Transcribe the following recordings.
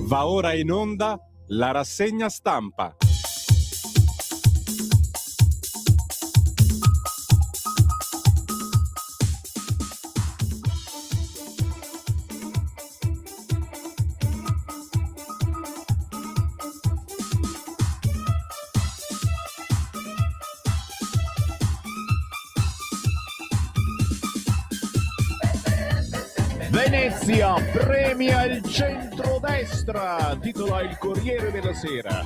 Va ora in onda la rassegna stampa. Venezia premia il centrodestra, titola il Corriere della Sera.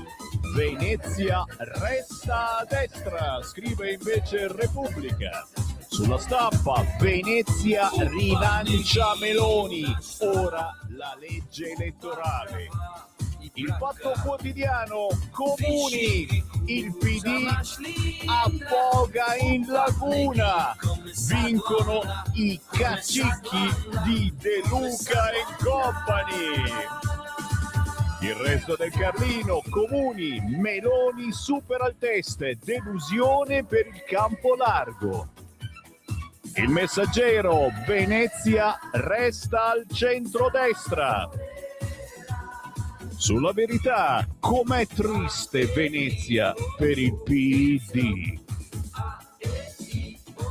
Venezia resta a destra, scrive invece Repubblica. Sulla Stampa, Venezia rilancia Meloni, ora la legge elettorale. Il Fatto Quotidiano, Comuni, il PD affoga in laguna, vincono i cacicchi di De Luca e Company. Il Resto del Carlino, Comuni, Meloni supera il test, delusione per il campo largo. Il Messaggero, Venezia resta al centrodestra. Sulla Verità, com'è triste Venezia per il PD.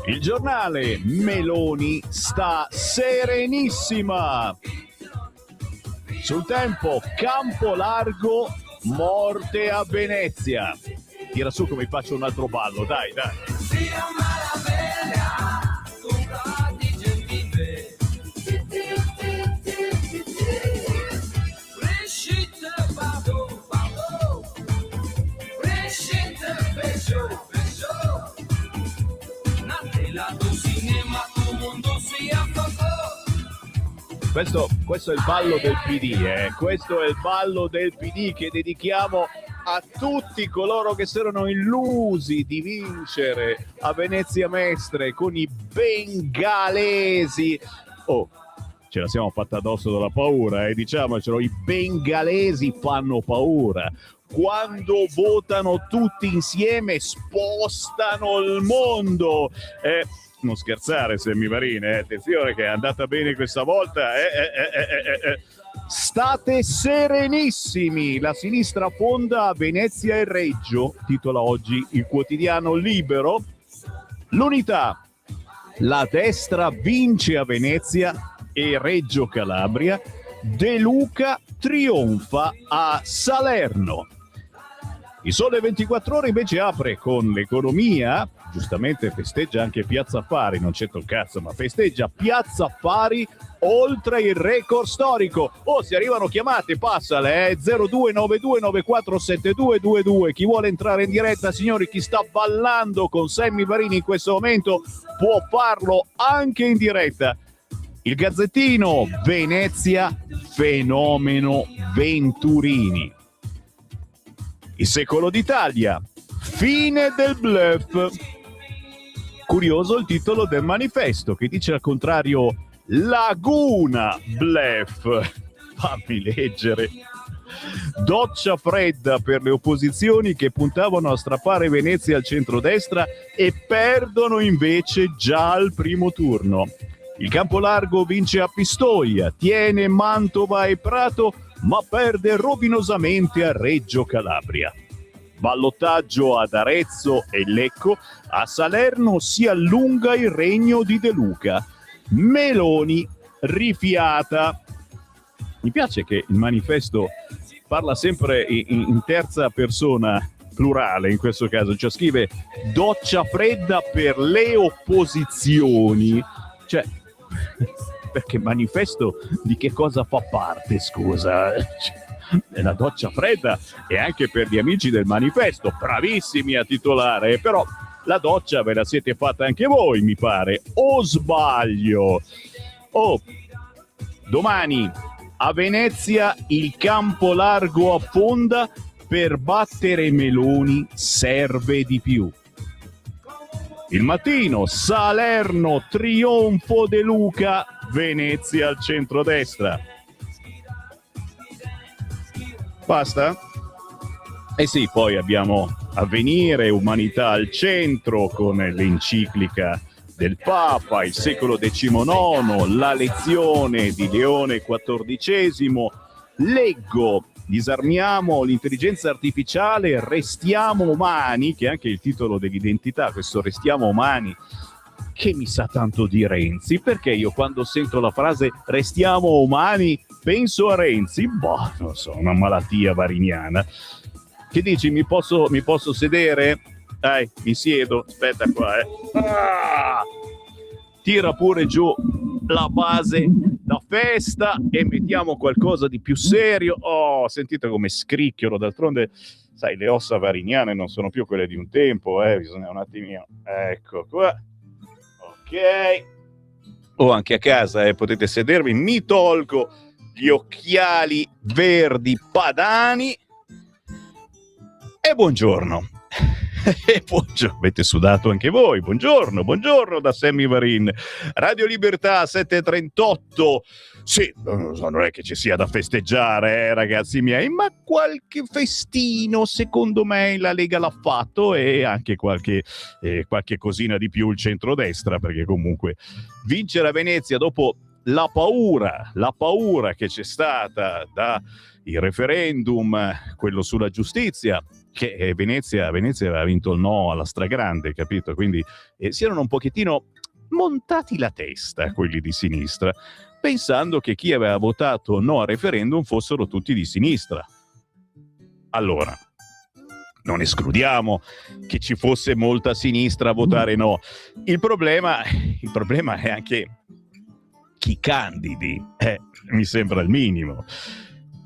Il Giornale, Meloni sta serenissima. Sul Tempo, campo largo, morte a Venezia. Tira su che mi faccio un altro ballo, dai. Questo è il ballo del PD, Questo è il ballo del PD che dedichiamo a tutti coloro che si erano illusi di vincere a Venezia Mestre con i bengalesi. Oh, ce la siamo fatta addosso dalla paura, diciamocelo, i bengalesi fanno paura. Quando votano tutti insieme spostano il mondo. Non scherzare, Semivarine, attenzione che è andata bene questa volta. State serenissimi, la sinistra fonda Venezia e Reggio, titola oggi il quotidiano Libero. L'Unità, la destra vince a Venezia e Reggio Calabria, De Luca trionfa a Salerno. Il Sole 24 Ore invece apre con l'economia, giustamente festeggia anche Piazza Affari, non c'è un cazzo, ma festeggia Piazza Affari oltre il record storico. Oh, si arrivano chiamate, passale, 0292947222. Chi vuole entrare in diretta, signori, chi sta ballando con Sammy Varini in questo momento può farlo anche in diretta. Il Gazzettino, Venezia, fenomeno Venturini. Il Secolo d'Italia, fine del bluff. Curioso il titolo del manifesto che dice al contrario Laguna bluff. Fammi leggere. Doccia fredda per le opposizioni che puntavano a strappare Venezia al centrodestra e perdono invece già al primo turno. Il Campolargo vince a Pistoia, tiene Mantova e Prato, ma perde rovinosamente a Reggio Calabria. Ballottaggio ad Arezzo e Lecco, a Salerno si allunga il regno di De Luca. Meloni rifiata. Mi piace che il manifesto parla sempre in terza persona plurale in questo caso, cioè scrive doccia fredda per le opposizioni, cioè perché manifesto di che cosa fa parte, scusa? È la doccia fredda e anche per gli amici del manifesto, bravissimi a titolare, però la doccia ve la siete fatta anche voi, mi pare, o sbaglio? Oh, domani a Venezia il campo largo affonda, per battere Meloni serve di più. Il Mattino, Salerno, trionfo De Luca, Venezia al centrodestra. Basta? Eh sì, poi abbiamo Avvenire, Umanità al centro con l'enciclica del Papa, il secolo XIX, la lezione di Leone XIV, Leggo, disarmiamo l'intelligenza artificiale, restiamo umani, che è anche il titolo dell'identità, questo restiamo umani, che mi sa tanto di Renzi, perché io quando sento la frase restiamo umani penso a Renzi. Boh, non so, una malattia variniana. Che dici, mi posso sedere? Dai, mi siedo, aspetta qua, Tira pure giù la base da festa e mettiamo qualcosa di più serio. Oh, sentite come scricchiolo, d'altronde sai, le ossa variniane non sono più quelle di un tempo, bisogna un attimino, ecco qua, ok, o anche a casa, potete sedervi, mi tolgo gli occhiali verdi padani e buongiorno. E buongiorno, avete sudato anche voi, buongiorno da Sammy Varin. Radio Libertà 7:38. Sì, non è che ci sia da festeggiare, ragazzi miei, ma qualche festino secondo me la Lega l'ha fatto, e anche qualche cosina di più il centrodestra, perché comunque vincere a Venezia dopo la paura che c'è stata da il referendum, quello sulla giustizia, che Venezia aveva vinto il no alla stragrande, capito? Quindi si erano un pochettino montati la testa quelli di sinistra, pensando che chi aveva votato no al referendum fossero tutti di sinistra. Allora, non escludiamo che ci fosse molta sinistra a votare no. Il problema è anche chi candidi, mi sembra il minimo.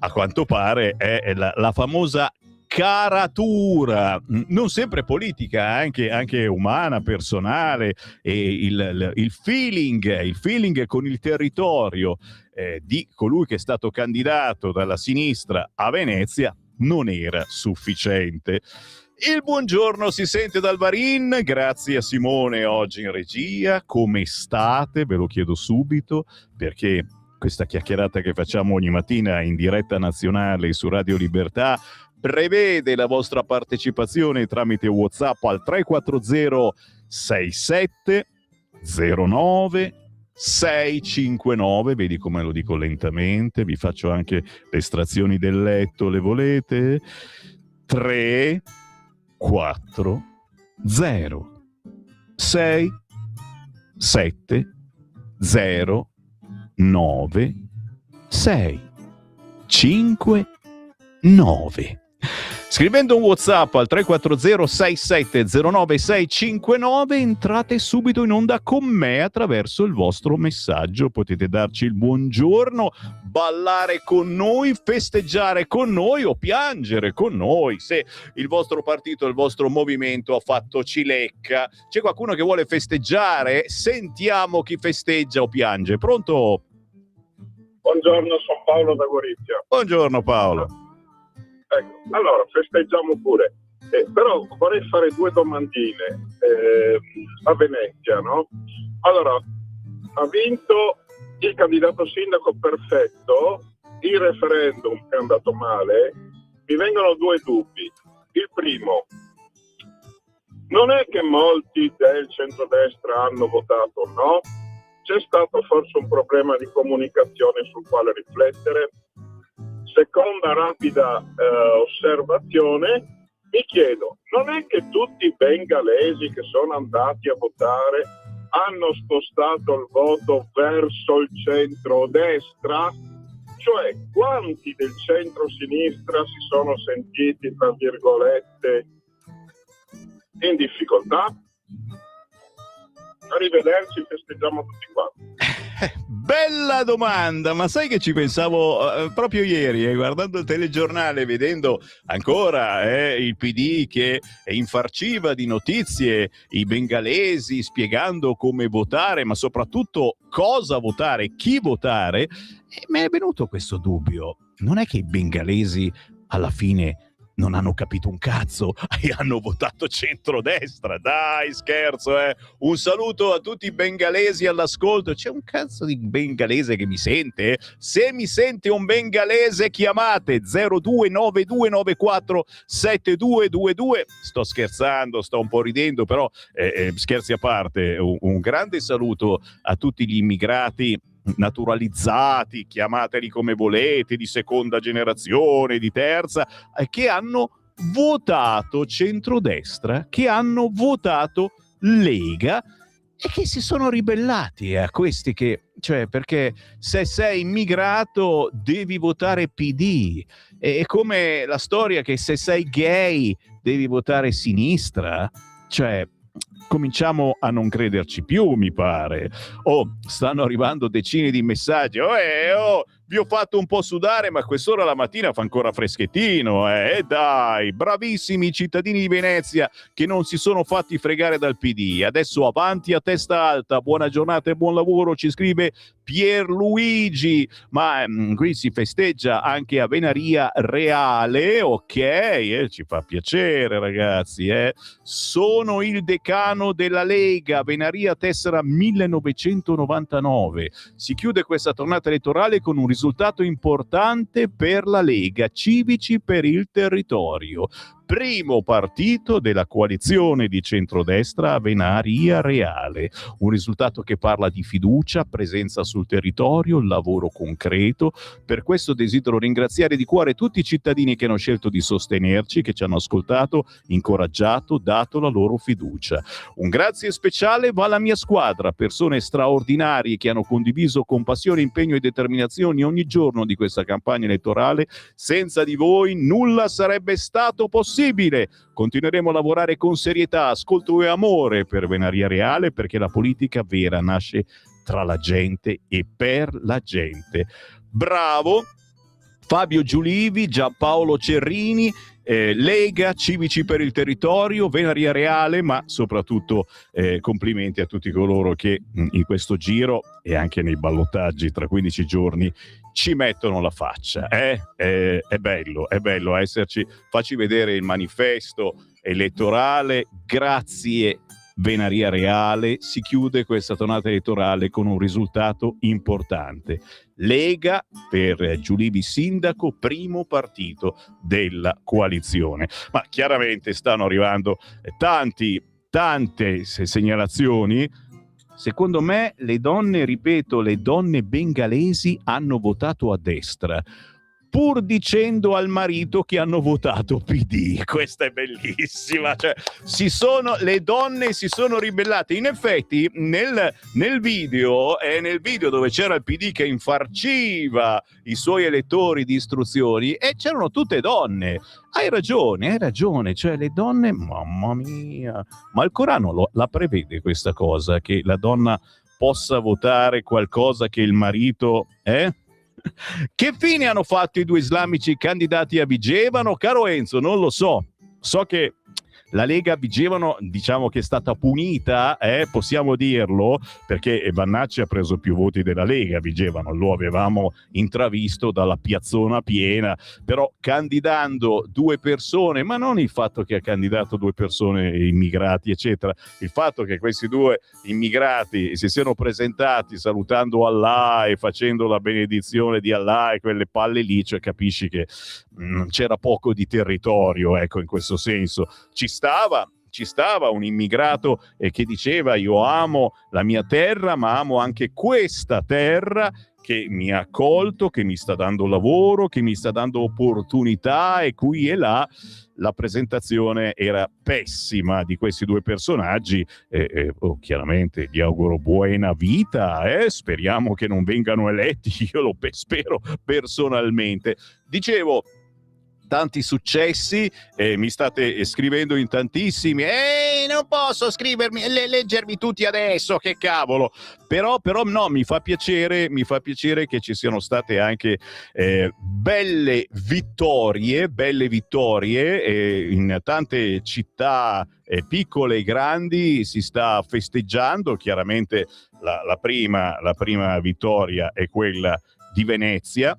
A quanto pare è la famosa caratura, non sempre politica, anche umana, personale, e il feeling con il territorio di colui che è stato candidato dalla sinistra a Venezia non era sufficiente. Il buongiorno si sente dal Varin, grazie a Simone oggi in regia. Come state? Ve lo chiedo subito, perché questa chiacchierata che facciamo ogni mattina in diretta nazionale su Radio Libertà prevede la vostra partecipazione tramite WhatsApp al 340 67 09 659. Vedi come lo dico lentamente, vi faccio anche le estrazioni del letto, le volete? 3 4 0 6 7 0 9 6 5 9. Scrivendo un WhatsApp al 340 67 09 659 entrate subito in onda con me attraverso il vostro messaggio. Potete darci il buongiorno, ballare con noi, festeggiare con noi o piangere con noi se il vostro partito, il vostro movimento ha fatto cilecca. C'è qualcuno che vuole festeggiare? Sentiamo chi festeggia o piange. Pronto? Buongiorno, sono Paolo da Gorizia. Buongiorno Paolo. Ecco, allora festeggiamo pure, però vorrei fare due domandine a Venezia, no? Allora, ha vinto il candidato sindaco perfetto, il referendum è andato male, mi vengono due dubbi. Il primo, non è che molti del centrodestra hanno votato no? C'è stato forse un problema di comunicazione sul quale riflettere? Seconda rapida osservazione, mi chiedo, non è che tutti i bengalesi che sono andati a votare hanno spostato il voto verso il centro-destra? Cioè, quanti del centro-sinistra si sono sentiti, tra virgolette, in difficoltà? Arrivederci, festeggiamo tutti quanti. Bella domanda, ma sai che ci pensavo proprio ieri, guardando il telegiornale, vedendo ancora il PD che infarciva di notizie i bengalesi, spiegando come votare, ma soprattutto cosa votare, chi votare, e mi è venuto questo dubbio. Non è che i bengalesi alla fine non hanno capito un cazzo e hanno votato centrodestra? Dai, scherzo, Un saluto a tutti i bengalesi all'ascolto. C'è un cazzo di bengalese che mi sente? Se mi sente un bengalese chiamate 0292947222. Sto scherzando, sto un po' ridendo, però scherzi a parte, un grande saluto a tutti gli immigrati naturalizzati, chiamateli come volete, di seconda generazione, di terza, che hanno votato centrodestra, che hanno votato Lega e che si sono ribellati a questi che, cioè, perché se sei immigrato devi votare PD. È come la storia che se sei gay devi votare sinistra, cioè cominciamo a non crederci più, mi pare. Stanno arrivando decine di messaggi. Vi ho fatto un po' sudare, ma a quest'ora la mattina fa ancora freschettino. Dai, bravissimi cittadini di Venezia che non si sono fatti fregare dal PD. Adesso avanti a testa alta, buona giornata e buon lavoro, ci scrive Pierluigi. Ma qui si festeggia anche a Venaria Reale, ok, ci fa piacere ragazzi. Sono il decano della Lega, Venaria tessera 1999. Si chiude questa tornata elettorale con un risultato importante per la Lega, Civici per il Territorio. Primo partito della coalizione di centrodestra a Venaria Reale. Un risultato che parla di fiducia, presenza sul territorio, lavoro concreto. Per questo desidero ringraziare di cuore tutti i cittadini che hanno scelto di sostenerci, che ci hanno ascoltato, incoraggiato, dato la loro fiducia. Un grazie speciale va alla mia squadra, persone straordinarie che hanno condiviso con passione, impegno e determinazione ogni giorno di questa campagna elettorale. Senza di voi nulla sarebbe stato possibile. Continueremo a lavorare con serietà, ascolto e amore per Venaria Reale, perché la politica vera nasce tra la gente e per la gente. Bravo Fabio Giulivi, Giampaolo Cerrini, Lega, Civici per il Territorio, Venaria Reale, ma soprattutto complimenti a tutti coloro che in questo giro e anche nei ballottaggi tra 15 giorni ci mettono la faccia. È bello esserci. Facci vedere il manifesto elettorale. Grazie Venaria Reale. Si chiude questa tornata elettorale con un risultato importante. Lega per Giulivi sindaco, primo partito della coalizione. Ma chiaramente stanno arrivando tante segnalazioni. Secondo me le donne bengalesi hanno votato a destra, pur dicendo al marito che hanno votato PD. Questa è bellissima, cioè le donne si sono ribellate. In effetti nel video dove c'era il PD che infarciva i suoi elettori di istruzioni, e c'erano tutte donne. Hai ragione, cioè le donne, mamma mia, ma il Corano la prevede questa cosa, che la donna possa votare qualcosa che il marito Che fine hanno fatto i due islamici candidati a Vigevano? Caro Enzo, non lo so. So che la Lega a Vigevano, diciamo che è stata punita, possiamo dirlo, perché Vannacci ha preso più voti della Lega a Vigevano, lo avevamo intravisto dalla piazzona piena, però candidando due persone, ma non il fatto che ha candidato due persone immigrati eccetera, il fatto che questi due immigrati si siano presentati salutando Allah e facendo la benedizione di Allah e quelle palle lì, cioè capisci che c'era poco di territorio, ecco, in questo senso. Ci stava un immigrato che diceva: io amo la mia terra, ma amo anche questa terra che mi ha accolto, che mi sta dando lavoro, che mi sta dando opportunità, e qui e là. La presentazione era pessima di questi due personaggi. Chiaramente gli auguro buona vita, speriamo che non vengano eletti, io lo spero personalmente. Dicevo, tanti successi, mi state scrivendo in tantissimi, non posso leggermi tutti adesso, che cavolo, però no, mi fa piacere che ci siano state anche belle vittorie in tante città piccole e grandi. Si sta festeggiando, chiaramente la prima vittoria è quella di Venezia.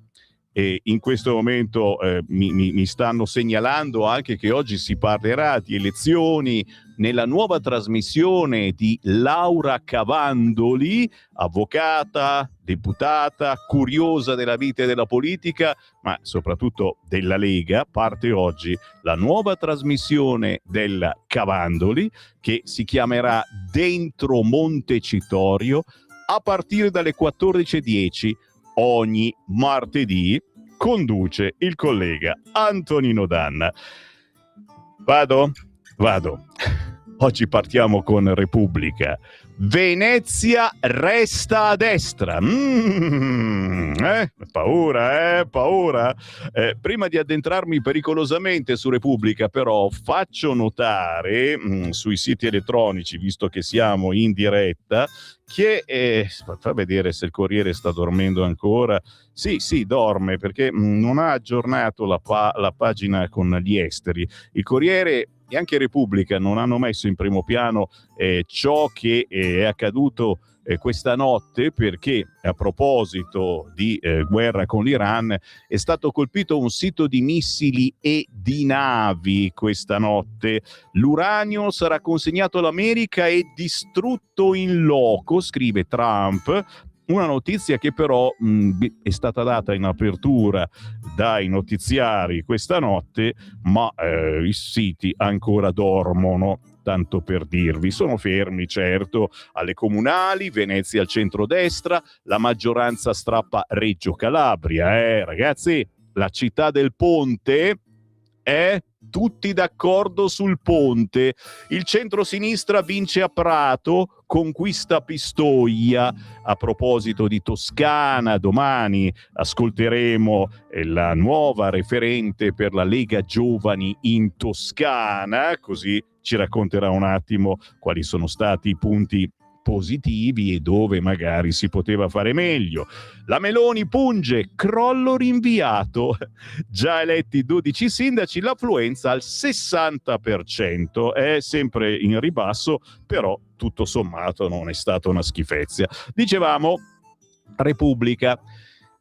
E in questo momento mi stanno segnalando anche che oggi si parlerà di elezioni nella nuova trasmissione di Laura Cavandoli, avvocata, deputata, curiosa della vita e della politica, ma soprattutto della Lega. Parte oggi la nuova trasmissione della Cavandoli, che si chiamerà Dentro Montecitorio. a partire dalle 14:10 ogni martedì conduce il collega Antonino Danna. Vado? Oggi partiamo con Repubblica. Venezia resta a destra. Paura. Prima di addentrarmi pericolosamente su Repubblica, però, faccio notare sui siti elettronici, visto che siamo in diretta, che fa vedere se il Corriere sta dormendo ancora. Sì, dorme perché non ha aggiornato la pagina con gli esteri. Il Corriere e anche Repubblica non hanno messo in primo piano ciò che è accaduto questa notte, perché a proposito di guerra con l'Iran è stato colpito un sito di missili e di navi questa notte. L'uranio sarà consegnato all'America e distrutto in loco, scrive Trump. Una notizia che però è stata data in apertura dai notiziari questa notte, ma i siti ancora dormono, tanto per dirvi. Sono fermi, certo, alle comunali, Venezia al centrodestra, la maggioranza strappa Reggio Calabria. Ragazzi, la città del ponte è... tutti d'accordo sul ponte. Il centrosinistra vince a Prato, conquista Pistoia. A proposito di Toscana, domani ascolteremo la nuova referente per la Lega Giovani in Toscana, così ci racconterà un attimo quali sono stati i punti positivi e dove magari si poteva fare meglio. La Meloni punge, crollo rinviato. Già eletti 12 sindaci, l'affluenza al 60%. È sempre in ribasso, però tutto sommato non è stata una schifezza. Dicevamo, Repubblica.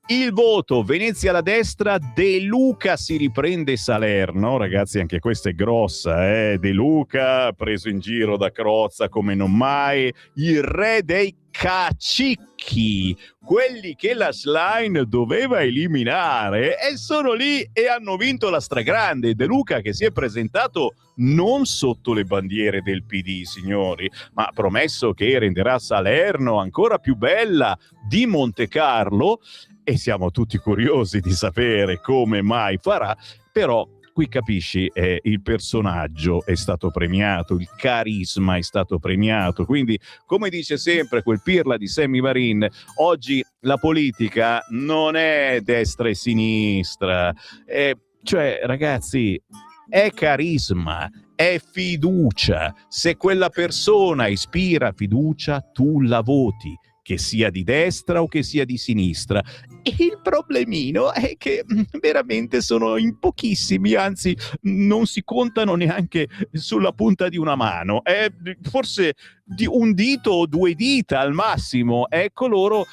Il voto, Venezia alla destra, De Luca si riprende Salerno. Ragazzi, anche questa è grossa, De Luca preso in giro da Crozza come non mai, il re dei cacicchi, quelli che la Schlein doveva eliminare, e sono lì e hanno vinto la stragrande. De Luca che si è presentato non sotto le bandiere del PD, signori, ma ha promesso che renderà Salerno ancora più bella di Montecarlo, e siamo tutti curiosi di sapere come mai farà. Però qui capisci, il personaggio è stato premiato, il carisma è stato premiato, quindi come dice sempre quel pirla di Sammy Varin, oggi la politica non è destra e sinistra, cioè ragazzi è carisma, è fiducia. Se quella persona ispira fiducia, tu la voti, che sia di destra o che sia di sinistra. E il problemino è che veramente sono in pochissimi, anzi non si contano neanche sulla punta di una mano, forse di un dito o due dita al massimo, coloro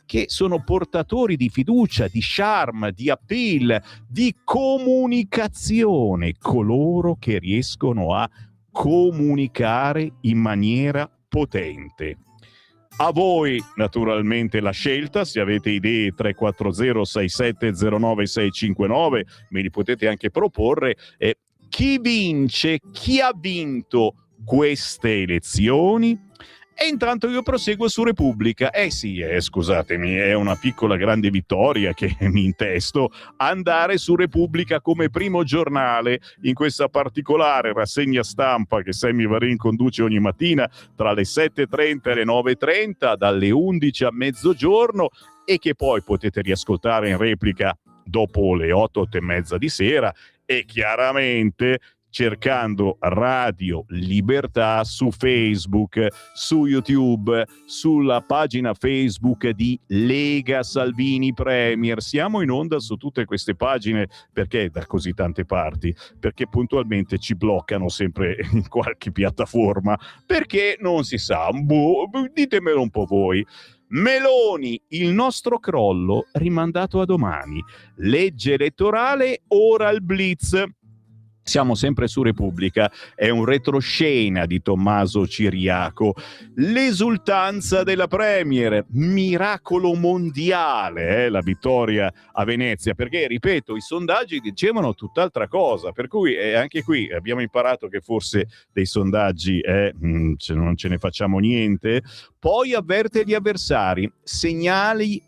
che sono portatori di fiducia, di charme, di appeal, di comunicazione, coloro che riescono a comunicare in maniera potente. A voi naturalmente la scelta, se avete idee 340 6709 659 me li potete anche proporre. Chi vince, chi ha vinto queste elezioni? E intanto io proseguo su Repubblica. Scusatemi, è una piccola grande vittoria che mi intesto andare su Repubblica come primo giornale in questa particolare rassegna stampa che Sammy Varin conduce ogni mattina tra le 7:30 e le 9:30, dalle 11 a mezzogiorno, e che poi potete riascoltare in replica dopo le 8:30 di sera, e chiaramente cercando Radio Libertà su Facebook, su YouTube, sulla pagina Facebook di Lega Salvini Premier. Siamo in onda su tutte queste pagine. Perché da così tante parti? Perché puntualmente ci bloccano sempre in qualche piattaforma, perché non si sa, ditemelo un po' voi. Meloni, il nostro crollo rimandato a domani. Legge elettorale, ora il blitz. Siamo sempre su Repubblica, è un retroscena di Tommaso Ciriaco. L'esultanza della Premier, miracolo mondiale, la vittoria a Venezia, perché ripeto, i sondaggi dicevano tutt'altra cosa, per cui anche qui abbiamo imparato che forse dei sondaggi non ce ne facciamo niente. Poi avverte gli avversari, segnale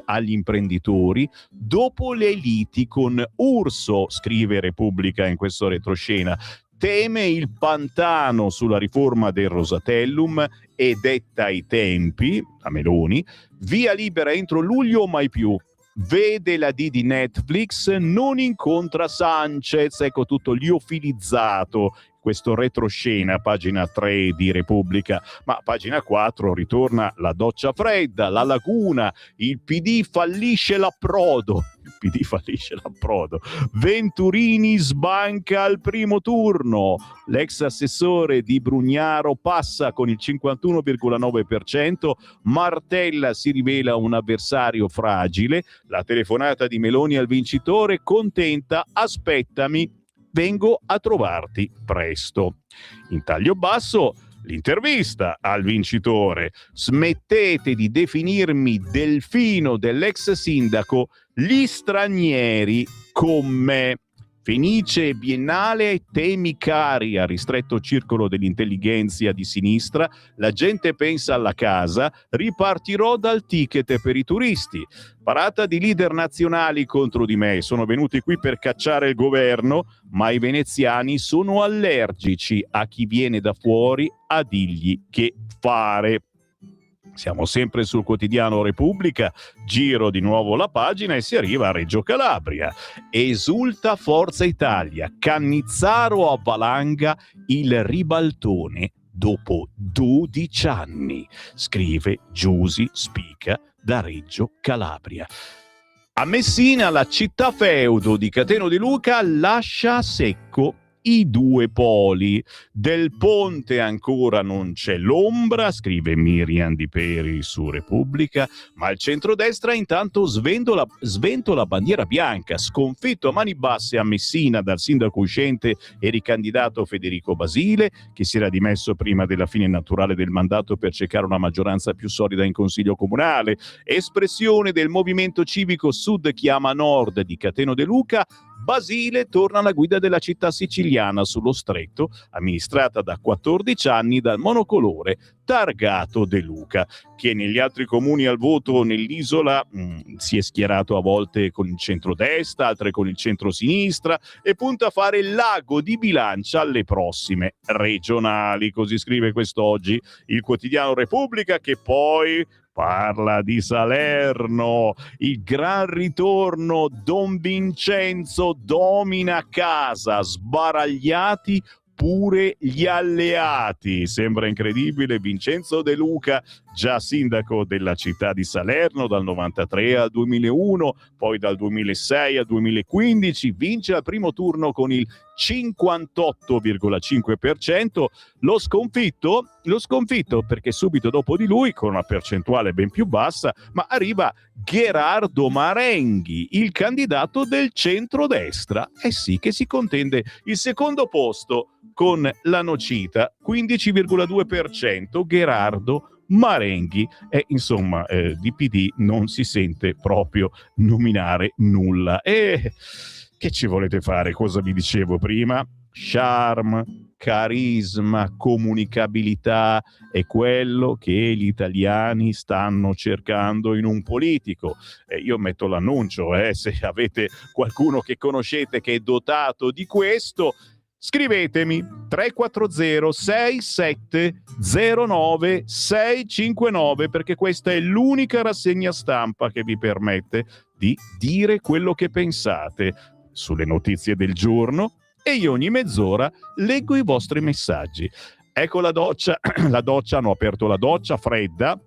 agli imprenditori dopo le liti con Urso, scrive Repubblica in questo retroscena. Teme il pantano sulla riforma del Rosatellum e detta i tempi, a Meloni, via libera entro luglio o mai più. Vede la D di Netflix, non incontra Sanchez, ecco tutto liofilizzato questo retroscena, pagina 3 di Repubblica, ma pagina 4 ritorna la doccia fredda, la laguna, il PD fallisce l'approdo. Venturini sbanca al primo turno, l'ex assessore di Brugnaro passa con il 51,9%, Martella si rivela un avversario fragile, la telefonata di Meloni al vincitore contenta, aspettami, vengo a trovarti presto. In taglio basso l'intervista al vincitore. Smettete di definirmi delfino dell'ex sindaco, gli stranieri con me. Fenice biennale, temi cari al ristretto circolo dell'intelligenza di sinistra, la gente pensa alla casa, ripartirò dal ticket per i turisti. Parata di leader nazionali contro di me, sono venuti qui per cacciare il governo, ma i veneziani sono allergici a chi viene da fuori a dirgli che fare. Siamo sempre sul quotidiano Repubblica, giro di nuovo la pagina e si arriva a Reggio Calabria. Esulta Forza Italia, Cannizzaro avvalanga il ribaltone dopo 12 anni, scrive Giusi Spica da Reggio Calabria. A Messina la città feudo di Cateno di Luca lascia secco i due poli. Del ponte ancora non c'è l'ombra, scrive Miriam Di Peri su Repubblica, ma il centrodestra intanto sventola bandiera bianca, sconfitto a mani basse a Messina dal sindaco uscente e ricandidato Federico Basile, che si era dimesso prima della fine naturale del mandato per cercare una maggioranza più solida in consiglio comunale. Espressione del movimento civico Sud chiama Nord di Cateno de Luca, Basile torna alla guida della città siciliana sullo stretto, amministrata da 14 anni dal monocolore Targato De Luca, che negli altri comuni al voto nell'isola si è schierato a volte con il centrodestra, altre con il centrosinistra e punta a fare il lago di bilancia alle prossime regionali, così scrive quest'oggi il quotidiano Repubblica, che poi parla di Salerno, il gran ritorno, Don Vincenzo domina casa, sbaragliati pure gli alleati. Sembra incredibile, Vincenzo De Luca, già sindaco della città di Salerno dal 93 al 2001, poi dal 2006 al 2015, vince al primo turno con il 58,5%, lo sconfitto perché subito dopo di lui, con una percentuale ben più bassa, ma arriva Gherardo Marenghi, il candidato del centrodestra, sì, che si contende il secondo posto con la Nocita, 15,2%, Gherardo Marenghi, e insomma di PD non si sente proprio nominare nulla. E che ci volete fare? Cosa vi dicevo prima? Charme, carisma, comunicabilità è quello che gli italiani stanno cercando in un politico. Io metto l'annuncio, se avete qualcuno che conoscete che è dotato di questo, scrivetemi 340 6709 659, perché questa è l'unica rassegna stampa che vi permette di dire quello che pensate sulle notizie del giorno, e io ogni mezz'ora leggo i vostri messaggi. Ecco la doccia, hanno aperto la doccia fredda,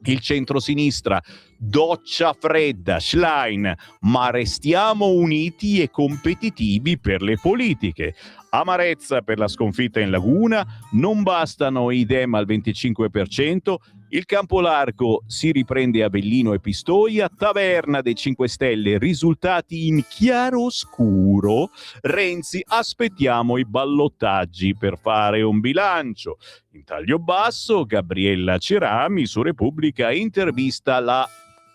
il centrosinistra, doccia fredda, Schlein, ma restiamo uniti e competitivi per le politiche. Amarezza per la sconfitta in Laguna, non bastano i Dem al 25%, Il campo largo si riprende a Avellino e Pistoia, taverna dei 5 Stelle, risultati in chiaroscuro. Renzi, aspettiamo i ballottaggi per fare un bilancio. In taglio basso, Gabriella Cerami su Repubblica intervista la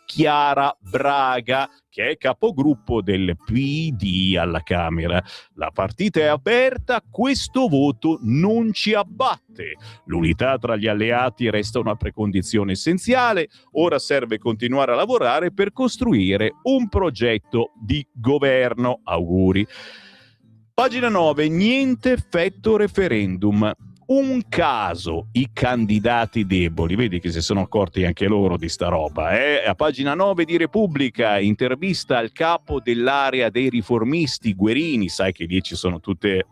Chiara Braga, che è capogruppo del PD alla Camera. La partita è aperta, questo voto non ci abbatte. L'unità tra gli alleati resta una precondizione essenziale, ora serve continuare a lavorare per costruire un progetto di governo. Auguri. Pagina 9, niente effetto referendum. Un caso, i candidati deboli, vedi che si sono accorti anche loro di sta roba. A pagina 9 di Repubblica, intervista al capo dell'area dei riformisti, Guerini, sai che lì ci sono tutte...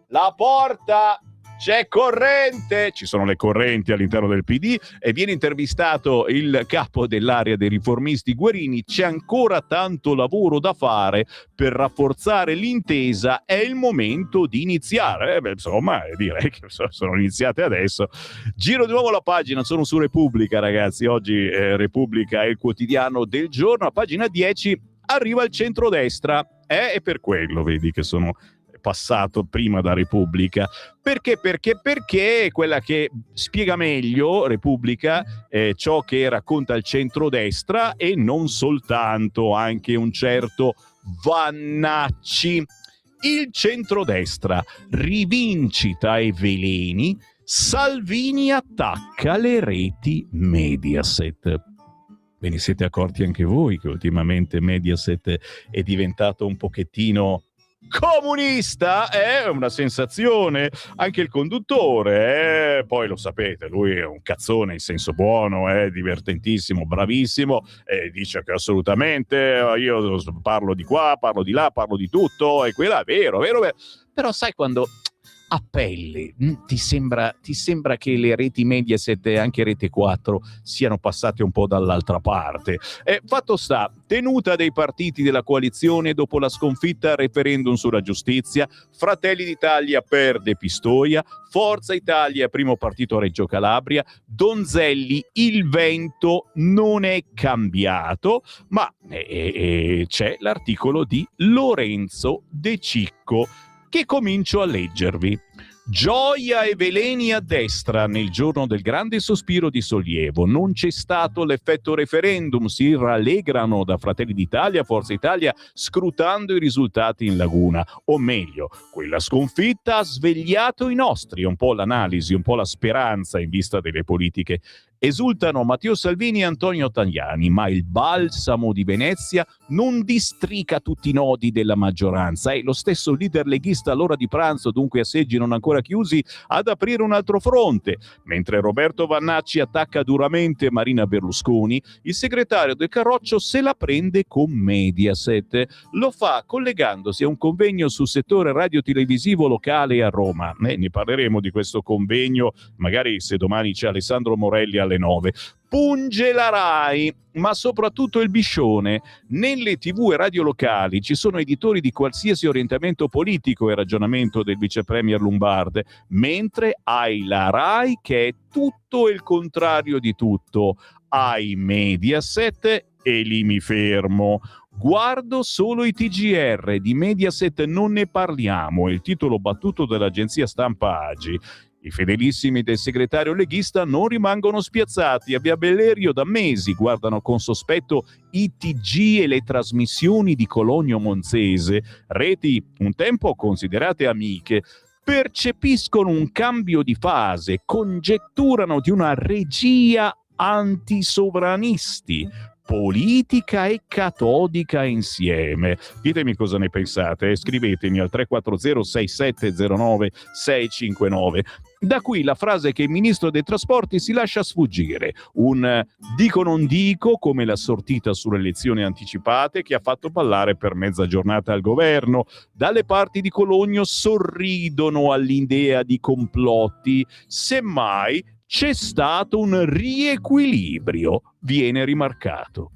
La porta! C'è corrente! Ci sono le correnti all'interno del PD e viene intervistato il capo dell'area dei riformisti Guerini. C'è ancora tanto lavoro da fare per rafforzare l'intesa, è il momento di iniziare. Insomma, direi che sono iniziate adesso. Giro di nuovo la pagina, sono su Repubblica, ragazzi. Oggi Repubblica è il quotidiano del giorno. A pagina 10 arriva il centrodestra. E per quello, vedi che sono passato prima da Repubblica. Perché è quella che spiega meglio Repubblica ciò che racconta il centrodestra e non soltanto, anche un certo Vannacci. Il centrodestra, rivincita e veleni, Salvini attacca le reti Mediaset. Ve ne siete accorti anche voi che ultimamente Mediaset è diventato un pochettino comunista? È una sensazione. Anche il conduttore, poi lo sapete, lui è un cazzone in senso buono, è divertentissimo, bravissimo, dice che assolutamente io parlo di qua, parlo di là, parlo di tutto, e quello è vero. Però sai quando a pelle ti sembra che le reti Mediaset e anche Rete 4 siano passate un po' dall'altra parte. Fatto sta, tenuta dei partiti della coalizione dopo la sconfitta al referendum sulla giustizia, Fratelli d'Italia perde Pistoia, Forza Italia primo partito a Reggio Calabria, Donzelli il vento non è cambiato, ma c'è l'articolo di Lorenzo De Cicco che comincio a leggervi. Gioia e veleni a destra nel giorno del grande sospiro di sollievo. Non c'è stato l'effetto referendum, si rallegrano da Fratelli d'Italia, Forza Italia, scrutando i risultati in laguna. O meglio, quella sconfitta ha svegliato i nostri, un po' l'analisi, un po' la speranza in vista delle politiche. Esultano Matteo Salvini e Antonio Tajani, ma il balsamo di Venezia non districa tutti i nodi della maggioranza. È lo stesso leader leghista all'ora di pranzo, dunque a seggi non ancora chiusi, ad aprire un altro fronte. Mentre Roberto Vannacci attacca duramente Marina Berlusconi, il segretario del Carroccio se la prende con Mediaset. Lo fa collegandosi a un convegno sul settore radiotelevisivo locale a Roma. Ne parleremo di questo convegno, magari se domani c'è Alessandro Morelli alle 9. Punge la Rai, ma soprattutto il Biscione. Nelle TV e radio locali ci sono editori di qualsiasi orientamento politico e ragionamento del vice premier Lombarde, mentre hai la Rai che è tutto il contrario di tutto. Hai Mediaset e lì mi fermo. Guardo solo i TGR, di Mediaset non ne parliamo, è il titolo battuto dell'agenzia stampa Agi. I fedelissimi del segretario leghista non rimangono spiazzati. A Via Bellerio da mesi guardano con sospetto i TG e le trasmissioni di Cologno Monzese, reti un tempo considerate amiche. Percepiscono un cambio di fase, congetturano di una regia antisovranisti. Politica e catodica insieme. Ditemi cosa ne pensate, scrivetemi al 340-6709-659. Da qui la frase che il ministro dei trasporti si lascia sfuggire, un dico non dico come la sortita sulle elezioni anticipate che ha fatto ballare per mezza giornata al governo. Dalle parti di Cologno sorridono all'idea di complotti, semmai c'è stato un riequilibrio, viene rimarcato.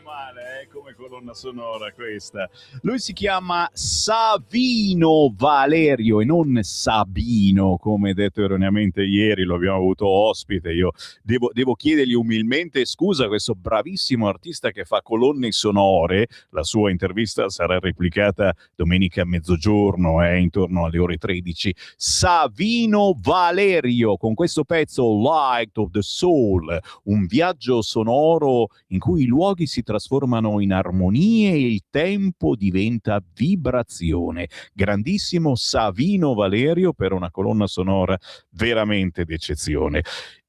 male, come colonna sonora questa. Lui si chiama Savino Valerio e non Sabino, come detto erroneamente ieri, lo abbiamo avuto ospite. Io devo chiedergli umilmente scusa a questo bravissimo artista che fa colonne sonore. La sua intervista sarà replicata domenica a mezzogiorno, intorno alle ore 13. Savino Valerio con questo pezzo Light of the Soul, un viaggio sonoro in cui i luoghi si trasformano in armonie e il tempo diventa vibrazione. Grandissimo Savino Valerio per una colonna sonora veramente d'eccezione.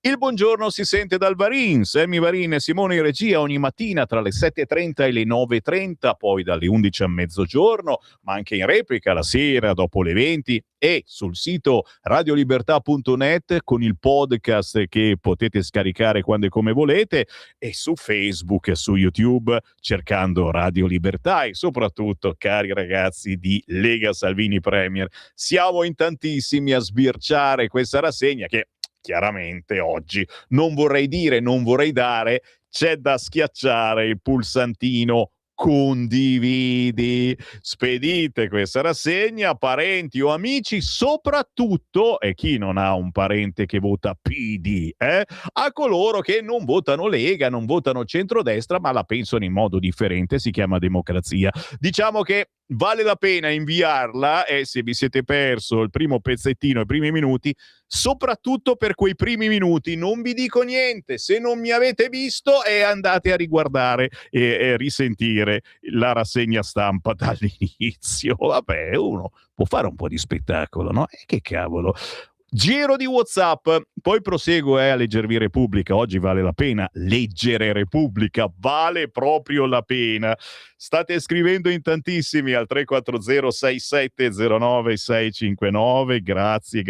Il buongiorno si sente dal Varin, Sammy Varin e Simone in regia ogni mattina tra le 7.30 e le 9.30, poi dalle 11 a mezzogiorno, ma anche in replica la sera dopo le 20 e sul sito radiolibertà.net con il podcast che potete scaricare quando e come volete e su Facebook e su YouTube cercando Radio Libertà e soprattutto, cari ragazzi di Lega Salvini Premier, siamo in tantissimi a sbirciare questa rassegna che chiaramente oggi non vorrei dire, non vorrei dare, c'è da schiacciare il pulsantino condividi, spedite questa rassegna a parenti o amici, soprattutto, e chi non ha un parente che vota PD, a coloro che non votano Lega, non votano centrodestra, ma la pensano in modo differente, si chiama democrazia. Diciamo che vale la pena inviarla e se vi siete perso il primo pezzettino, i primi minuti, soprattutto per quei primi minuti non vi dico niente, se non mi avete visto andate a riguardare e risentire la rassegna stampa dall'inizio. Vabbè, uno può fare un po' di spettacolo, no? Che cavolo. Giro di WhatsApp, poi proseguo a leggervi Repubblica. Oggi vale la pena leggere Repubblica, vale proprio la pena. State scrivendo in tantissimi al 340-6709-659. Grazie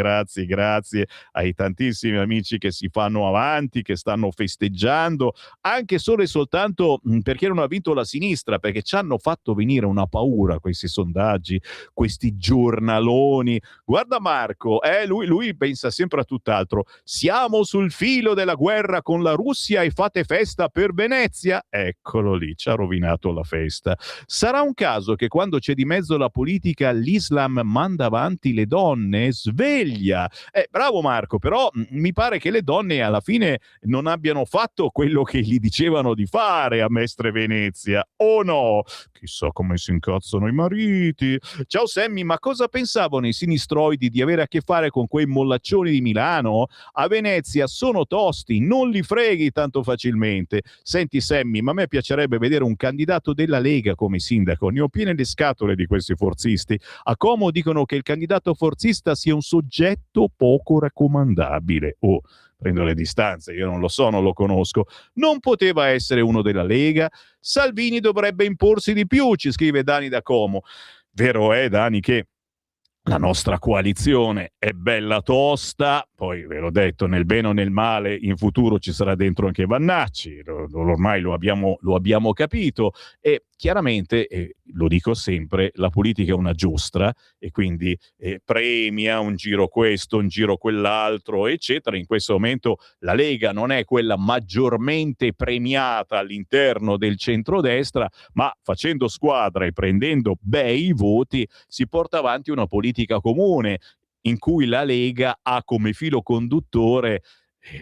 ai tantissimi amici che si fanno avanti, che stanno festeggiando, anche solo e soltanto perché non ha vinto la sinistra, perché ci hanno fatto venire una paura questi sondaggi, questi giornaloni. Guarda Marco, lui pensa sempre a tutt'altro. Siamo sul filo della guerra con la Russia e fate festa per Venezia? Eccolo lì, ci ha rovinato la festa. Sarà un caso che quando c'è di mezzo la politica l'Islam manda avanti le donne? Sveglia! Bravo Marco, però mi pare che le donne alla fine non abbiano fatto quello che gli dicevano di fare a Mestre Venezia, o no? Chissà come si incazzano i mariti. Ciao Sammy, ma cosa pensavano i sinistroidi di avere a che fare con quei mollaccioni di Milano? A Venezia sono tosti, non li freghi tanto facilmente. Senti Sammy, ma a me piacerebbe vedere un candidato della Lega come sindaco, ne ho piene le scatole di questi forzisti. A Como dicono che il candidato forzista sia un soggetto poco raccomandabile. Prendo le distanze, io non lo so, non lo conosco. Non poteva essere uno della Lega. Salvini dovrebbe imporsi di più, ci scrive Dani da Como. Vero è, Dani, che la nostra coalizione è bella tosta, poi ve l'ho detto, nel bene o nel male in futuro ci sarà dentro anche Vannacci, ormai lo abbiamo capito e chiaramente, lo dico sempre, la politica è una giostra e quindi premia un giro questo, un giro quell'altro, eccetera. In questo momento la Lega non è quella maggiormente premiata all'interno del centrodestra, ma facendo squadra e prendendo bei voti si porta avanti una politica comune in cui la Lega ha come filo conduttore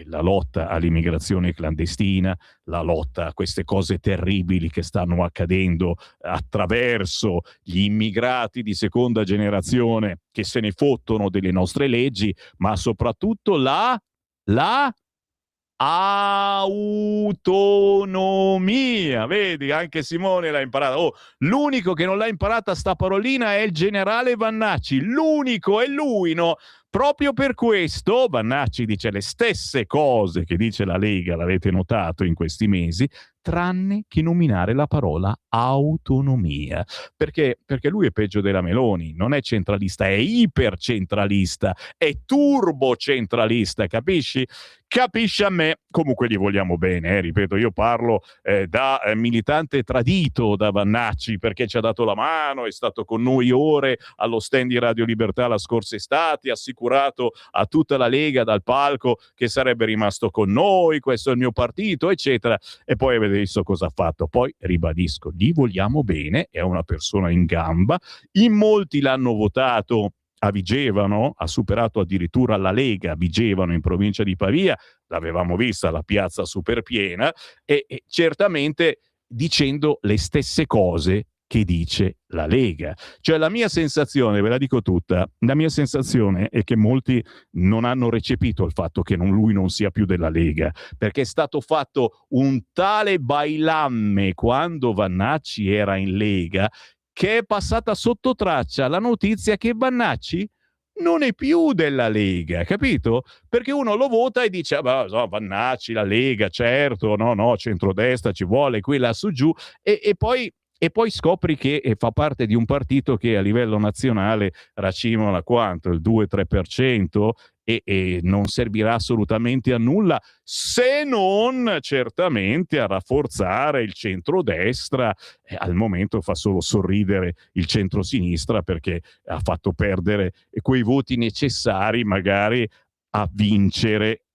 la lotta all'immigrazione clandestina, la lotta a queste cose terribili che stanno accadendo attraverso gli immigrati di seconda generazione che se ne fottono delle nostre leggi, ma soprattutto la autonomia. Vedi, anche Simone l'ha imparata. L'unico che non l'ha imparata sta parolina è il generale Vannacci. L'unico è lui, no? Proprio per questo Vannacci dice le stesse cose che dice la Lega, l'avete notato in questi mesi, tranne che nominare la parola autonomia. Perché lui è peggio della Meloni, non è centralista, è ipercentralista, è turbocentralista, capisci? Capisci a me? Comunque gli vogliamo bene, ripeto, io parlo da militante tradito da Vannacci perché ci ha dato la mano, è stato con noi ore allo stand di Radio Libertà la scorsa estate, ha assicurato a tutta la Lega dal palco che sarebbe rimasto con noi, questo è il mio partito, eccetera, e poi avete adesso cosa ha fatto. Poi ribadisco, gli vogliamo bene, è una persona in gamba, in molti l'hanno votato a Vigevano, ha superato addirittura la Lega a Vigevano in provincia di Pavia, l'avevamo vista la piazza super piena, e certamente dicendo le stesse cose che dice la Lega. Cioè la mia sensazione, ve la dico tutta, la mia sensazione è che molti non hanno recepito il fatto che lui non sia più della Lega, perché è stato fatto un tale bailamme quando Vannacci era in Lega che è passata sotto traccia la notizia che Vannacci non è più della Lega, capito? Perché uno lo vota e dice, no, Vannacci, la Lega, certo, no, centrodestra ci vuole, qui, là, su, giù, e poi scopri che fa parte di un partito che a livello nazionale racimola quanto? Il 2-3%, e non servirà assolutamente a nulla, se non certamente a rafforzare il centrodestra. Al momento fa solo sorridere il centrosinistra, perché ha fatto perdere quei voti necessari magari a vincere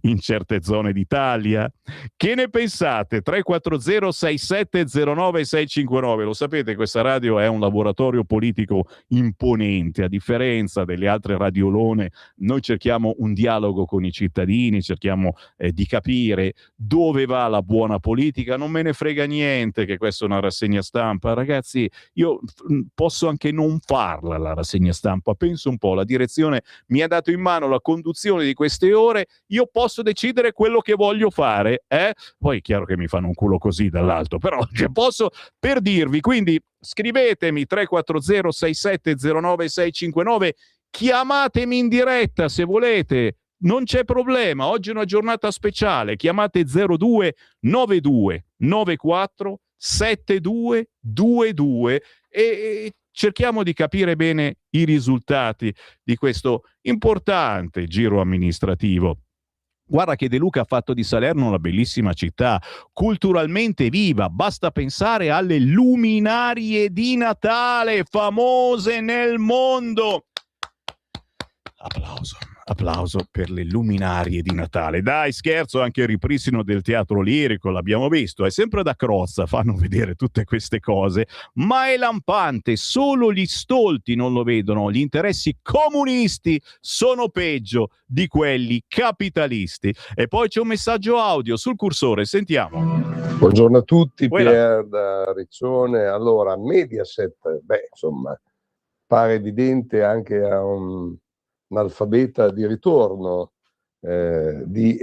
in certe zone d'Italia. Che ne pensate? 340 6709 659. Lo sapete, questa radio è un laboratorio politico imponente. A differenza delle altre radiolone, noi cerchiamo un dialogo con i cittadini, cerchiamo di capire dove va la buona politica. Non me ne frega niente che questa è una rassegna stampa, ragazzi. Io posso anche non farla la rassegna stampa, penso un po', la direzione mi ha dato in mano la conduzione di queste ore, io posso decidere quello che voglio fare, poi è chiaro che mi fanno un culo così dall'alto, però posso, per dirvi. Quindi scrivetemi 340 6709 659, chiamatemi in diretta se volete, non c'è problema. Oggi è una giornata speciale, chiamate 02 92 94 7222 e cerchiamo di capire bene i risultati di questo importante giro amministrativo. Guarda che De Luca ha fatto di Salerno una bellissima città, culturalmente viva. Basta pensare alle luminarie di Natale famose nel mondo. Applauso per le luminarie di Natale. Dai, scherzo, anche il ripristino del teatro lirico l'abbiamo visto, è sempre da Crozza, fanno vedere tutte queste cose, ma è lampante, solo gli stolti non lo vedono, gli interessi comunisti sono peggio di quelli capitalisti. E poi c'è un messaggio audio sul cursore, sentiamo. Buongiorno a tutti, Quella. Pier da Riccione. Allora, Mediaset, insomma, pare evidente anche a un analfabeta di ritorno di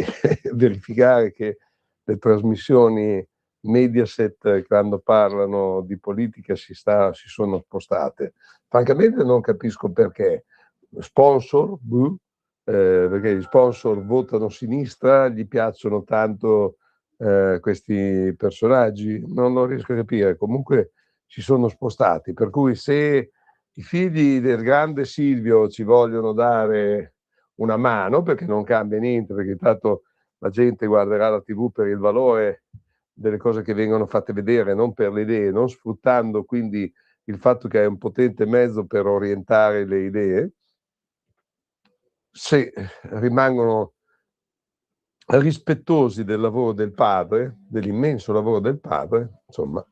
verificare che le trasmissioni Mediaset, quando parlano di politica, si sono spostate. Francamente non capisco perché. Sponsor, perché gli sponsor votano sinistra, gli piacciono tanto questi personaggi, non lo riesco a capire. Comunque si sono spostati, per cui se i figli del grande Silvio ci vogliono dare una mano, perché non cambia niente, perché intanto la gente guarderà la TV per il valore delle cose che vengono fatte vedere, non per le idee, non sfruttando quindi il fatto che è un potente mezzo per orientare le idee. Se rimangono rispettosi del lavoro del padre, dell'immenso lavoro del padre, insomma,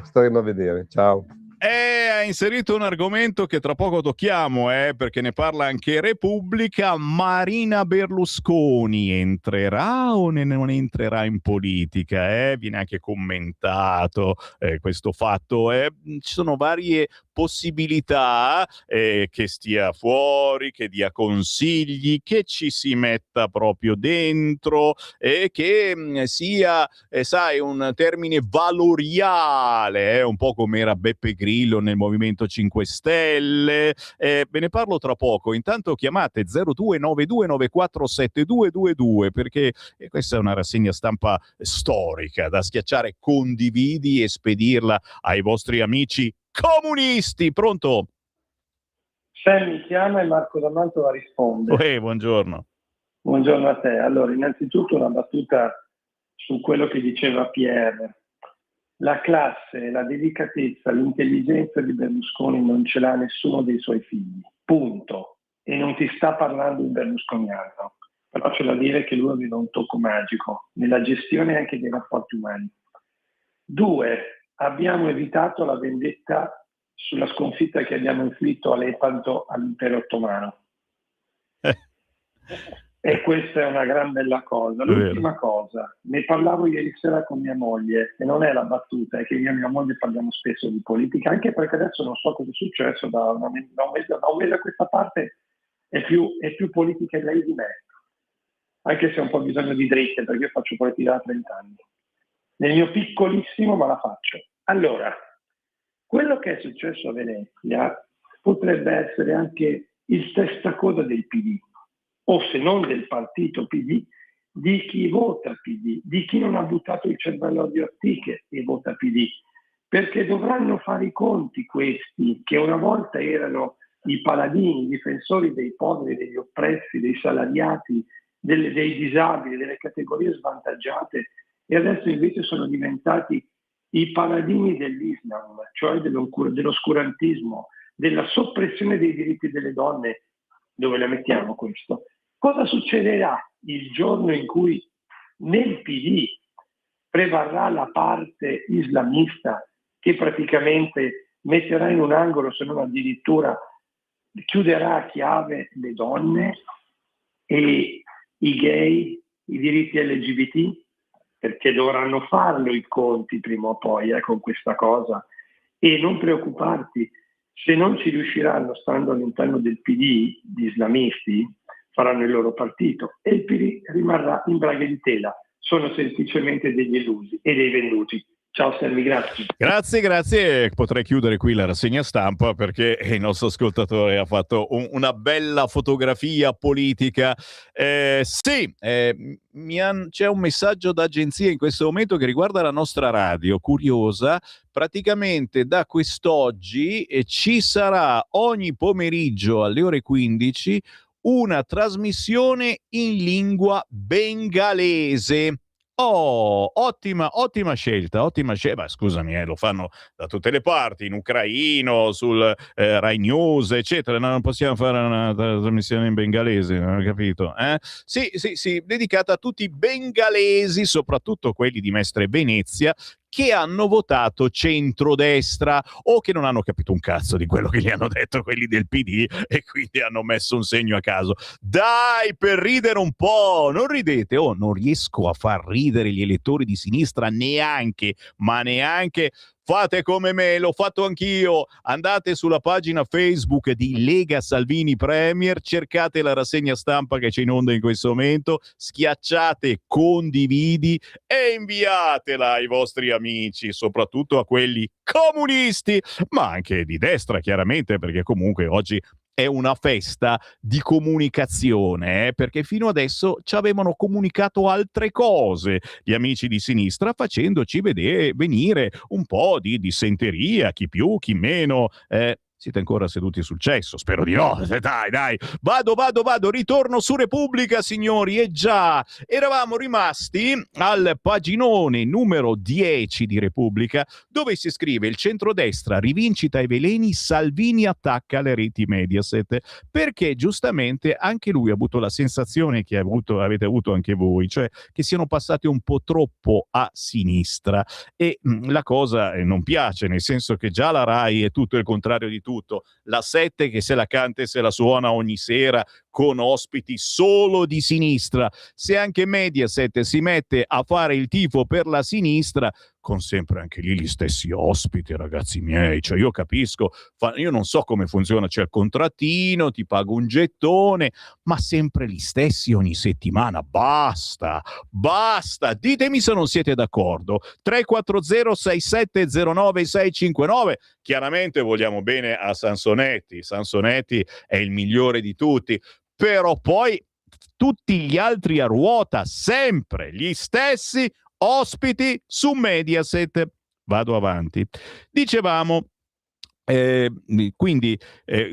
staremo a vedere. Ciao. Ha inserito un argomento che tra poco tocchiamo, perché ne parla anche Repubblica. Marina Berlusconi entrerà o non entrerà in politica? Viene anche commentato questo fatto. Ci sono varie possibilità, che stia fuori, che dia consigli, che ci si metta proprio dentro, che sia, sai, un termine valoriale, un po' come era Beppe Grillo nel Movimento 5 Stelle. Ve ne parlo tra poco. Intanto chiamate 0292947222, perché questa è una rassegna stampa storica da schiacciare, condividi e spedirla ai vostri amici comunisti. Pronto? Mi chiama e Marco da Mantova risponde. Buongiorno. Buongiorno a te. Allora, innanzitutto una battuta su quello che diceva Pierre. La classe, la delicatezza, l'intelligenza di Berlusconi non ce l'ha nessuno dei suoi figli. Punto. E non ti sta parlando un berlusconiano. però c'è da dire che lui aveva un tocco magico nella gestione anche dei rapporti umani. 2, abbiamo evitato la vendetta sulla sconfitta che abbiamo inflitto a Lepanto all'impero ottomano. E questa è una gran bella cosa. L'ultima cosa, ne parlavo ieri sera con mia moglie, e non è la battuta, è che io e mia moglie parliamo spesso di politica, anche perché adesso non so cosa è successo, da un mese a questa parte è più politica lei di me, anche se ho un po' bisogno di dritte, perché io faccio politica da 30 anni. Nel mio piccolissimo, ma la faccio. Allora, quello che è successo a Venezia potrebbe essere anche il testacoda del PD, o se non del partito PD, di chi vota PD, di chi non ha buttato il cervello di ortiche e vota PD, perché dovranno fare i conti questi, che una volta erano i paladini, i difensori dei poveri, degli oppressi, dei salariati, dei disabili, delle categorie svantaggiate, e adesso invece sono diventati i paladini dell'Islam, cioè dell'oscurantismo, della soppressione dei diritti delle donne. Dove la mettiamo questo? Cosa succederà il giorno in cui nel PD prevarrà la parte islamista che praticamente metterà in un angolo, se non addirittura chiuderà a chiave le donne e i gay, i diritti LGBT? Perché dovranno farlo i conti prima o poi con questa cosa. E non preoccuparti, se non ci riusciranno, stando all'interno del PD, gli islamisti faranno il loro partito e il PD rimarrà in braghe di tela. Sono semplicemente degli illusi e dei venduti. Ciao Sammy, grazie. Grazie. Potrei chiudere qui la rassegna stampa perché il nostro ascoltatore ha fatto una bella fotografia politica. C'è un messaggio d'agenzia in questo momento che riguarda la nostra radio, curiosa. Praticamente da quest'oggi ci sarà ogni pomeriggio alle ore 15 una trasmissione in lingua bengalese. Ottima scelta. Beh, scusami, lo fanno da tutte le parti, in ucraino, sul Rai News, eccetera. Non possiamo fare una trasmissione in bengalese, non ho capito? Sì, dedicata a tutti i bengalesi, soprattutto quelli di Mestre Venezia, che hanno votato centrodestra o che non hanno capito un cazzo di quello che gli hanno detto quelli del PD e quindi hanno messo un segno a caso. Dai, per ridere un po', non ridete, non riesco a far ridere gli elettori di sinistra neanche. Fate come me, l'ho fatto anch'io. Andate sulla pagina Facebook di Lega Salvini Premier, cercate la rassegna stampa che c'è in onda in questo momento, schiacciate condividi e inviatela ai vostri amici, soprattutto a quelli comunisti, ma anche di destra, chiaramente, perché comunque oggi è una festa di comunicazione, perché fino adesso ci avevano comunicato altre cose gli amici di sinistra, facendoci venire un po' di dissenteria, chi più, chi meno. Siete ancora seduti sul cesso? Spero di no. Dai. Vado. Ritorno su Repubblica, signori. E già, eravamo rimasti al paginone numero 10 di Repubblica, dove si scrive: il centrodestra rivincita ai veleni, Salvini attacca le reti Mediaset. Perché giustamente anche lui ha avuto la sensazione che avete avuto anche voi, cioè che siano passati un po' troppo a sinistra. E la cosa non piace, nel senso che già la Rai è tutto il contrario di tutto. La 7 che se la canta e se la suona ogni sera con ospiti solo di sinistra. Se anche Mediaset si mette a fare il tifo per la sinistra, con sempre anche lì gli stessi ospiti, ragazzi miei, cioè io capisco, io non so come funziona, c'è il contrattino, ti pago un gettone, ma sempre gli stessi ogni settimana. Basta, ditemi se non siete d'accordo. 340-6709-659. Chiaramente vogliamo bene a Sansonetti è il migliore di tutti, però poi tutti gli altri a ruota, sempre gli stessi ospiti su Mediaset. Vado avanti. Dicevamo, Quindi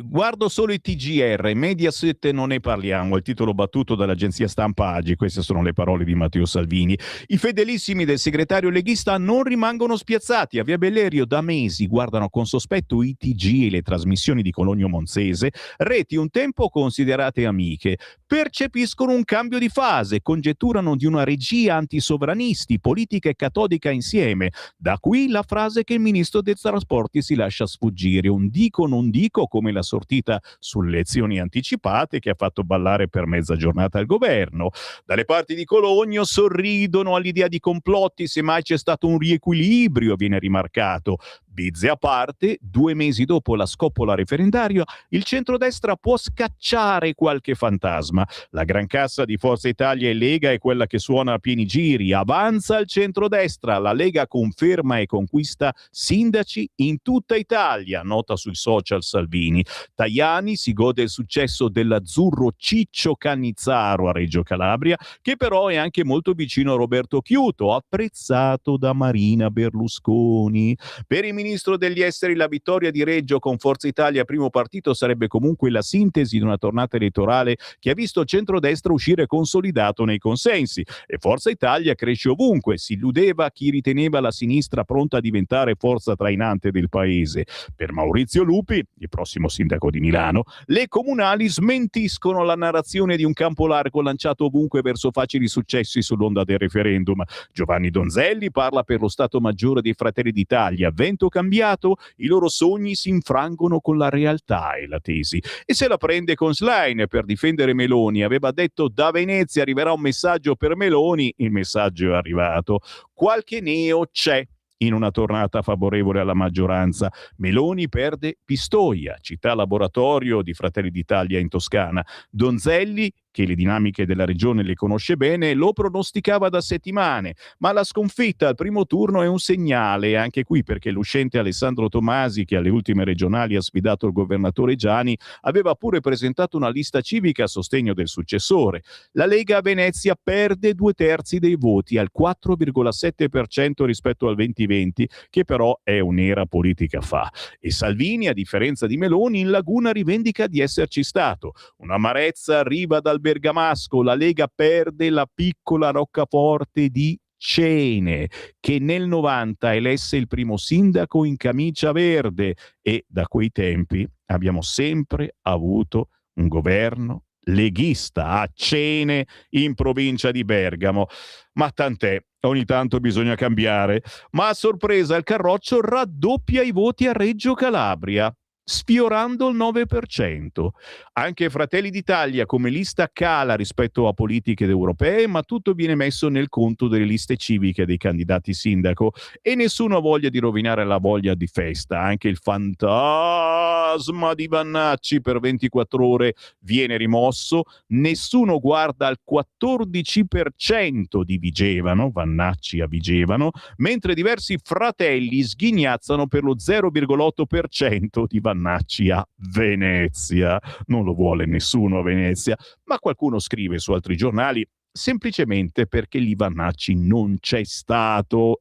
guardo solo i TGR, Mediaset non ne parliamo, il titolo battuto dall'agenzia stampa Agi, queste sono le parole di Matteo Salvini. I fedelissimi del segretario leghista non rimangono spiazzati, a Via Bellerio da mesi guardano con sospetto i TG e le trasmissioni di Cologno Monzese, reti un tempo considerate amiche, percepiscono un cambio di fase, congetturano di una regia antisovranisti, politica e catodica insieme, da qui la frase che il ministro dei trasporti si lascia sfuggire, un dico non dico come la sortita sulle elezioni anticipate che ha fatto ballare per mezza giornata il governo. Dalle parti di Cologno sorridono all'idea di complotti, semmai c'è stato un riequilibrio, viene rimarcato. Bizze a parte, 2 mesi dopo la scoppola referendaria, il centrodestra può scacciare qualche fantasma. La gran cassa di Forza Italia e Lega è quella che suona a pieni giri. Avanza il centrodestra, la Lega conferma e conquista sindaci in tutta Italia, nota sui social Salvini. Tajani si gode il successo dell'azzurro Ciccio Cannizzaro a Reggio Calabria, che però è anche molto vicino a Roberto Chiuto, apprezzato da Marina Berlusconi. Per il ministro degli esteri la vittoria di Reggio con Forza Italia primo partito sarebbe comunque la sintesi di una tornata elettorale che ha visto il centrodestra uscire consolidato nei consensi e Forza Italia cresce ovunque. Si illudeva chi riteneva la sinistra pronta a diventare forza trainante del paese. Per Maurizio Lupi, il prossimo sindaco di Milano, le comunali smentiscono la narrazione di un campo largo lanciato ovunque verso facili successi sull'onda del referendum. Giovanni Donzelli parla per lo Stato Maggiore dei Fratelli d'Italia. Vento cambiato, i loro sogni si infrangono con la realtà, è la tesi. E se la prende con Schlein per difendere Meloni. Aveva detto da Venezia arriverà un messaggio per Meloni, il messaggio è arrivato. Qualche neo c'è in una tornata favorevole alla maggioranza. Meloni perde Pistoia, città laboratorio di Fratelli d'Italia in Toscana. Donzelli, che le dinamiche della regione le conosce bene, lo pronosticava da settimane, ma la sconfitta al primo turno è un segnale, anche qui perché l'uscente Alessandro Tomasi, che alle ultime regionali ha sfidato il governatore Giani, aveva pure presentato una lista civica a sostegno del successore. La Lega a Venezia perde 2/3 dei voti, al 4,7% rispetto al 2020, che però è un'era politica fa. E Salvini, a differenza di Meloni, in Laguna rivendica di esserci stato. Un'amarezza arriva dal Bergamasco, la Lega perde la piccola roccaforte di Cene, che nel 90 elesse il primo sindaco in camicia verde e da quei tempi abbiamo sempre avuto un governo leghista a Cene in provincia di Bergamo. Ma tant'è, ogni tanto bisogna cambiare. Ma a sorpresa il Carroccio raddoppia i voti a Reggio Calabria, sfiorando il 9%. Anche Fratelli d'Italia come lista cala rispetto a politiche europee, ma tutto viene messo nel conto delle liste civiche dei candidati sindaco e nessuno ha voglia di rovinare la voglia di festa. Anche il fantasma di Vannacci per 24 ore viene rimosso, nessuno guarda al 14% di Vigevano, Vannacci a Vigevano, mentre diversi fratelli sghignazzano per lo 0,8% di Vannacci a Venezia. Non lo vuole nessuno a Venezia, ma qualcuno scrive su altri giornali semplicemente perché lì Vannacci non c'è stato.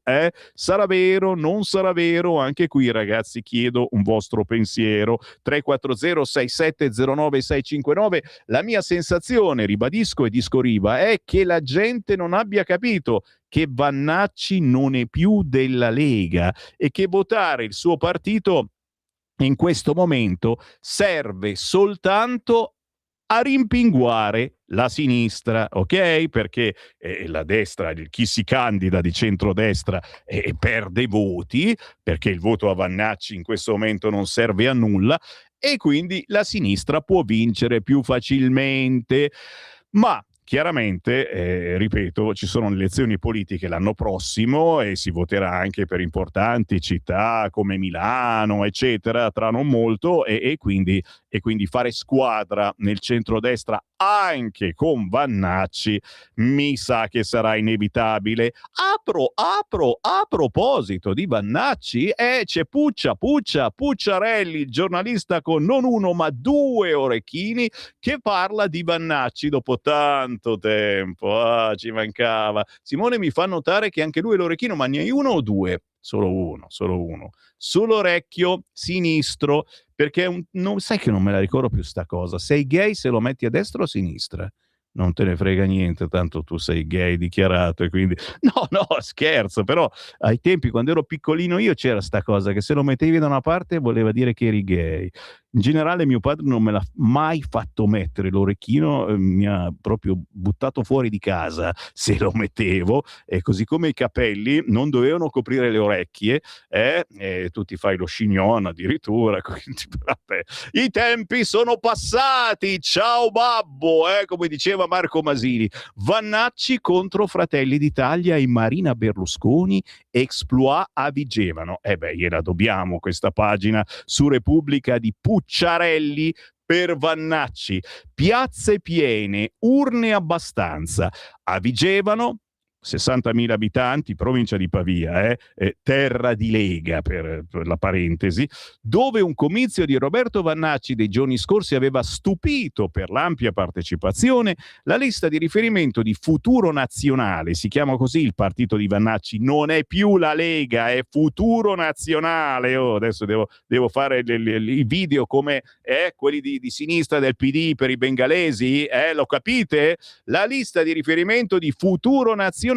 Sarà vero? Non sarà vero? Anche qui, ragazzi, chiedo un vostro pensiero. 340-6709-659. La mia sensazione, ribadisco e disco riva, è che la gente non abbia capito che Vannacci non è più della Lega e che votare il suo partito in questo momento serve soltanto a rimpinguare la sinistra, ok? Perché la destra, chi si candida di centrodestra perde voti, perché il voto a Vannacci in questo momento non serve a nulla, e quindi la sinistra può vincere più facilmente. Ma chiaramente, ripeto, ci sono le elezioni politiche l'anno prossimo e si voterà anche per importanti città come Milano, eccetera, tra non molto, e quindi fare squadra nel centrodestra anche con Vannacci mi sa che sarà inevitabile. A proposito di Vannacci, c'è Pucciarelli, il giornalista con non uno ma 2 orecchini, che parla di Vannacci dopo tanto tempo. Ci mancava. Simone mi fa notare che anche lui è l'orecchino, ma ne hai 1 o 2? solo uno, sull'orecchio sinistro, perché non sai che non me la ricordo più sta cosa. Sei gay se lo metti a destra o a sinistra? Non te ne frega niente, tanto tu sei gay dichiarato e quindi... No, scherzo, però ai tempi quando ero piccolino io c'era sta cosa che se lo mettevi da una parte voleva dire che eri gay. In generale mio padre non me l'ha mai fatto mettere l'orecchino, mi ha proprio buttato fuori di casa se lo mettevo, e così come i capelli non dovevano coprire le orecchie, e tu ti fai lo chignon addirittura, quindi, vabbè. I tempi sono passati, ciao babbo, come diceva Marco Masini. Vannacci contro Fratelli d'Italia e Marina Berlusconi, exploit a Vigevano. Gliela dobbiamo questa pagina su Repubblica di Pucciarelli per Vannacci. Piazze piene, urne abbastanza. A Vigevano, 60.000 abitanti, provincia di Pavia, terra di Lega per la parentesi, dove un comizio di Roberto Vannacci dei giorni scorsi aveva stupito per l'ampia partecipazione, la lista di riferimento di Futuro Nazionale, si chiama così il partito di Vannacci, non è più la Lega, è Futuro Nazionale. Adesso devo fare i video come quelli di sinistra del PD per i bengalesi, lo capite? La lista di riferimento di Futuro Nazionale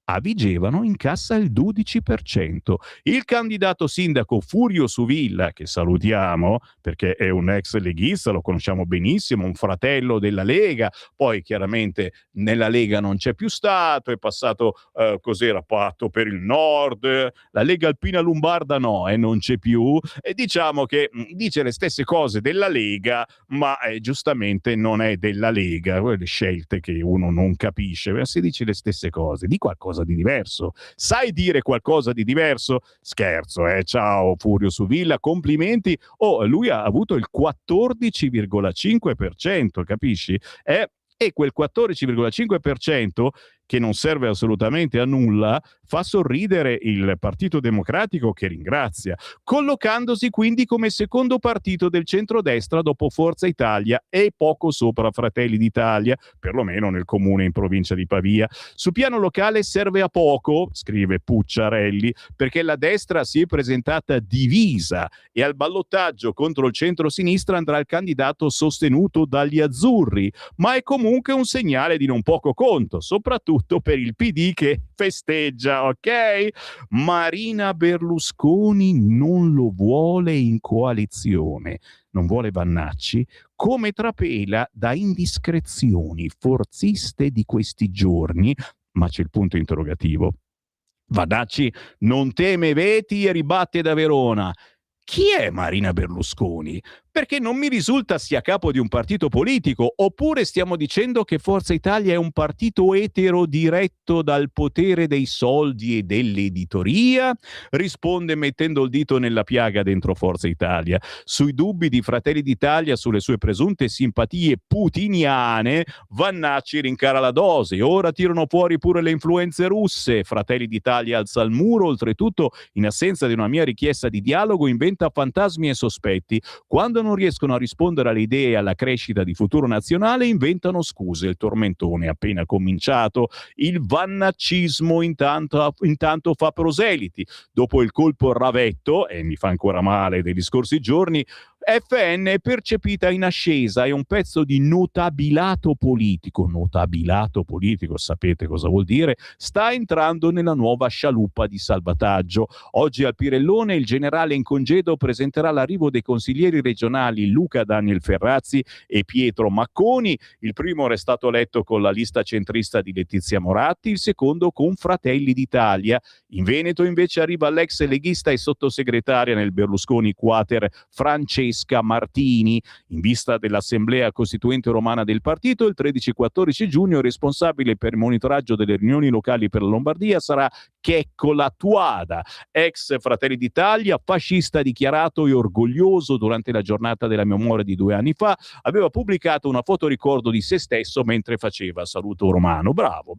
a Vigevano incassa il 12%. Il candidato sindaco Furio Suvilla, che salutiamo perché è un ex leghista, lo conosciamo benissimo, un fratello della Lega, poi chiaramente nella Lega non c'è più stato, è passato cos'era, Patto per il Nord, la Lega Alpina Lombarda no, non c'è più, e diciamo che dice le stesse cose della Lega, ma giustamente non è della Lega, quelle scelte che uno non capisce, ma si dice le stesse cose, di qualcosa di diverso. Sai dire qualcosa di diverso? Scherzo, ciao Furio Suvilla, complimenti. Lui ha avuto il 14,5%, capisci? E quel 14,5% che non serve assolutamente a nulla, fa sorridere il Partito Democratico, che ringrazia, collocandosi quindi come secondo partito del centrodestra dopo Forza Italia e poco sopra Fratelli d'Italia, perlomeno nel comune in provincia di Pavia. Su piano locale serve a poco, scrive Pucciarelli, perché la destra si è presentata divisa e al ballottaggio contro il centro-sinistra andrà il candidato sostenuto dagli azzurri, ma è comunque un segnale di non poco conto, soprattutto per il PD che festeggia, ok? Marina Berlusconi non lo vuole in coalizione, non vuole Vannacci, come trapela da indiscrezioni forziste di questi giorni, ma c'è il punto interrogativo. Vannacci non teme veti e ribatte da Verona. Chi è Marina Berlusconi? Perché non mi risulta sia capo di un partito politico, oppure stiamo dicendo che Forza Italia è un partito etero diretto dal potere dei soldi e dell'editoria? Risponde mettendo il dito nella piaga dentro Forza Italia. Sui dubbi di Fratelli d'Italia sulle sue presunte simpatie putiniane, Vannacci rincara la dose. Ora tirano fuori pure le influenze russe. Fratelli d'Italia alza il muro, oltretutto in assenza di una mia richiesta di dialogo inventa fantasmi e sospetti. Quando non riescono a rispondere alle idee e alla crescita di Futuro Nazionale, inventano scuse. Il tormentone è appena cominciato. Il vannaccismo intanto fa proseliti. Dopo il colpo Ravetto, e mi fa ancora male degli scorsi giorni, FN è percepita in ascesa, è un pezzo di notabilato politico, sapete cosa vuol dire, sta entrando nella nuova scialuppa di salvataggio. Oggi al Pirellone il generale in congedo presenterà l'arrivo dei consiglieri regionali Luca Daniel Ferrazzi e Pietro Macconi, il primo è stato eletto con la lista centrista di Letizia Moratti, il secondo con Fratelli d'Italia. In Veneto invece arriva l'ex leghista e sottosegretaria nel Berlusconi Quater Francesca Martini. In vista dell'assemblea costituente romana del partito, il 13-14 giugno il responsabile per il monitoraggio delle riunioni locali per la Lombardia sarà Checco Lattuada, ex Fratelli d'Italia, fascista dichiarato e orgoglioso. Durante la giornata della memoria di 2 anni fa aveva pubblicato una fotoricordo di se stesso mentre faceva saluto romano. Bravo.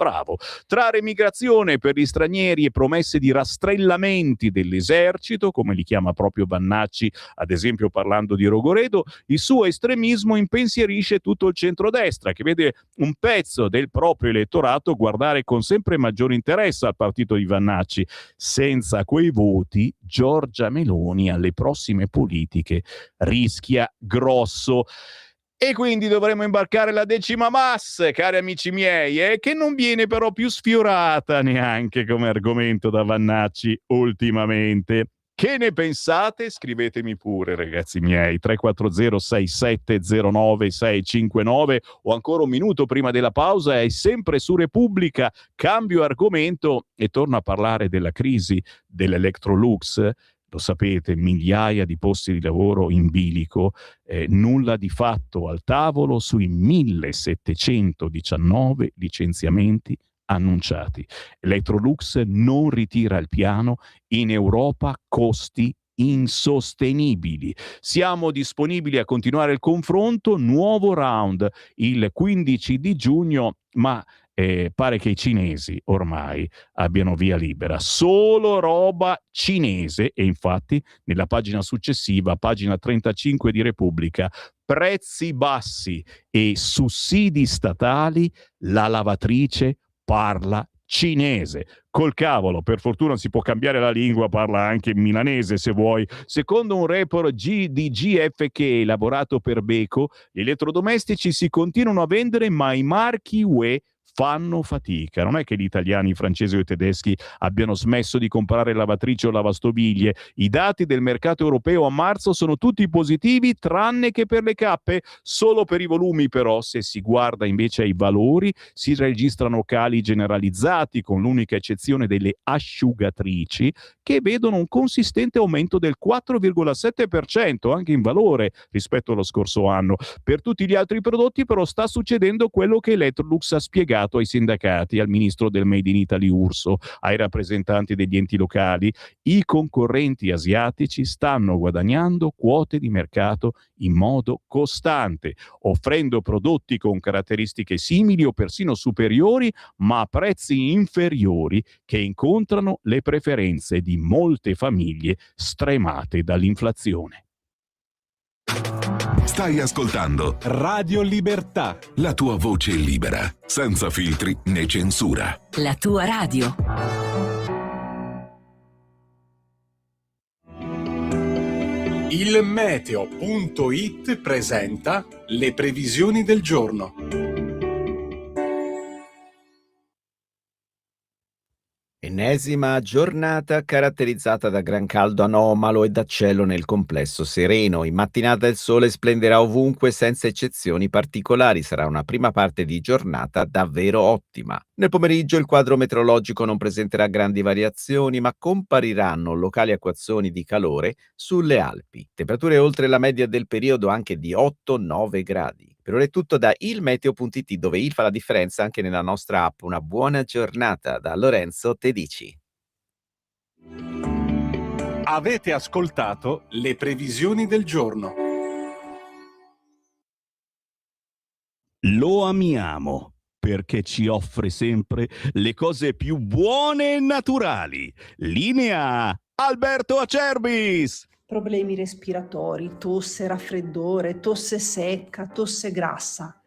Tra remigrazione per gli stranieri e promesse di rastrellamenti dell'esercito, come li chiama proprio Vannacci, ad esempio parlando di Rogoredo, il suo estremismo impensierisce tutto il centrodestra, che vede un pezzo del proprio elettorato guardare con sempre maggiore interesse al partito di Vannacci. Senza quei voti Giorgia Meloni alle prossime politiche rischia grosso. E quindi dovremo imbarcare la 10ª MAS, cari amici miei, che non viene però più sfiorata neanche come argomento da Vannacci ultimamente. Che ne pensate? Scrivetemi pure, ragazzi miei, 340-6709-659, o ancora un minuto prima della pausa, è sempre su Repubblica. Cambio argomento e torno a parlare della crisi dell'Electrolux. Lo sapete, migliaia di posti di lavoro in bilico, nulla di fatto al tavolo sui 1719 licenziamenti annunciati. Electrolux non ritira il piano, in Europa costi insostenibili. Siamo disponibili a continuare il confronto, nuovo round il 15 di giugno, ma pare che i cinesi ormai abbiano via libera, solo roba cinese. E infatti nella pagina successiva, pagina 35 di Repubblica, prezzi bassi e sussidi statali, la lavatrice parla cinese. Col cavolo, per fortuna si può cambiare la lingua, parla anche milanese se vuoi. Secondo un report di GFK elaborato per Beko, gli elettrodomestici si continuano a vendere, ma i marchi UE fanno fatica. Non è che gli italiani, i francesi o i tedeschi abbiano smesso di comprare lavatrici o lavastoviglie. I dati del mercato europeo a marzo sono tutti positivi, tranne che per le cappe. Solo per i volumi, però, se si guarda invece ai valori, si registrano cali generalizzati, con l'unica eccezione delle asciugatrici, che vedono un consistente aumento del 4,7% anche in valore rispetto allo scorso anno. Per tutti gli altri prodotti, però, sta succedendo quello che Electrolux ha spiegato ai sindacati, al ministro del Made in Italy Urso, ai rappresentanti degli enti locali. I concorrenti asiatici stanno guadagnando quote di mercato in modo costante, offrendo prodotti con caratteristiche simili o persino superiori, ma a prezzi inferiori, che incontrano le preferenze di molte famiglie stremate dall'inflazione. Stai ascoltando Radio Libertà. la tua voce libera, senza filtri né censura. La tua radio. Il meteo.it presenta le previsioni del giorno. Ennesima giornata caratterizzata da gran caldo anomalo e da cielo nel complesso sereno. In mattinata il sole splenderà ovunque senza eccezioni particolari. Sarà una prima parte di giornata davvero ottima. Nel pomeriggio il quadro meteorologico non presenterà grandi variazioni, ma compariranno locali acquazzoni di calore sulle Alpi. Temperature oltre la media del periodo anche di 8-9 gradi. Per ora è tutto da ilmeteo.it, dove il fa la differenza anche nella nostra app. Una buona giornata da Lorenzo Tedici. Avete ascoltato le previsioni del giorno. Lo amiamo perché ci offre sempre le cose più buone e naturali. Linea Alberto Acerbis. Problemi respiratori, tosse, raffreddore, tosse secca, tosse grassa.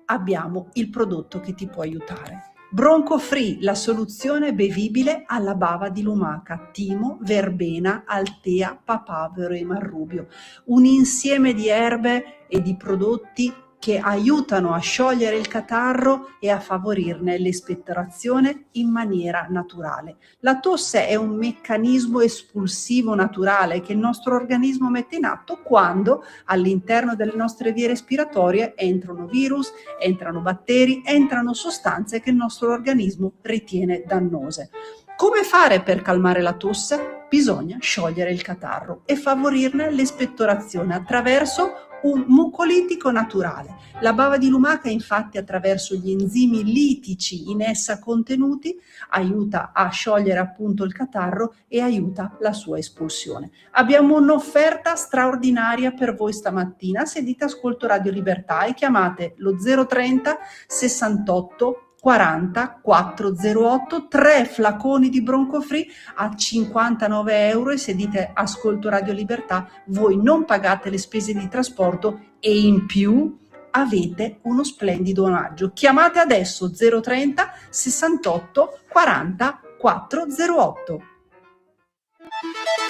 Abbiamo il prodotto che ti può aiutare. Bronco Free, la soluzione bevibile alla bava di lumaca, timo, verbena, altea, papavero e marrubio. Un insieme di erbe e di prodotti che aiutano a sciogliere il catarro e a favorirne l'espettorazione in maniera naturale. La tosse è un meccanismo espulsivo naturale che il nostro organismo mette in atto quando all'interno delle nostre vie respiratorie entrano virus, entrano batteri, entrano sostanze che il nostro organismo ritiene dannose. Come fare per calmare la tosse? Bisogna sciogliere il catarro e favorirne l'espettorazione attraverso un mucolitico naturale. La bava di lumaca, infatti, attraverso gli enzimi litici in essa contenuti, aiuta a sciogliere appunto il catarro e aiuta la sua espulsione. Abbiamo un'offerta straordinaria per voi stamattina. Se dite ascolto Radio Libertà e chiamate lo 030 68 40 408, 3 flaconi di Bronco Free a 59 euro, e se dite ascolto Radio Libertà voi non pagate le spese di trasporto e in più avete uno splendido omaggio. Chiamate adesso 030 68 40 408.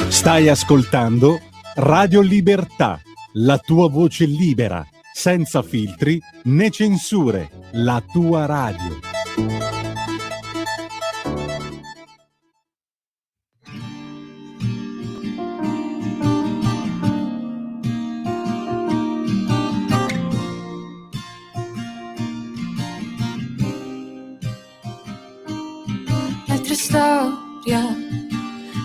Stai ascoltando Radio Libertà, la tua voce libera, senza filtri né censure, la tua radio. L'altra storia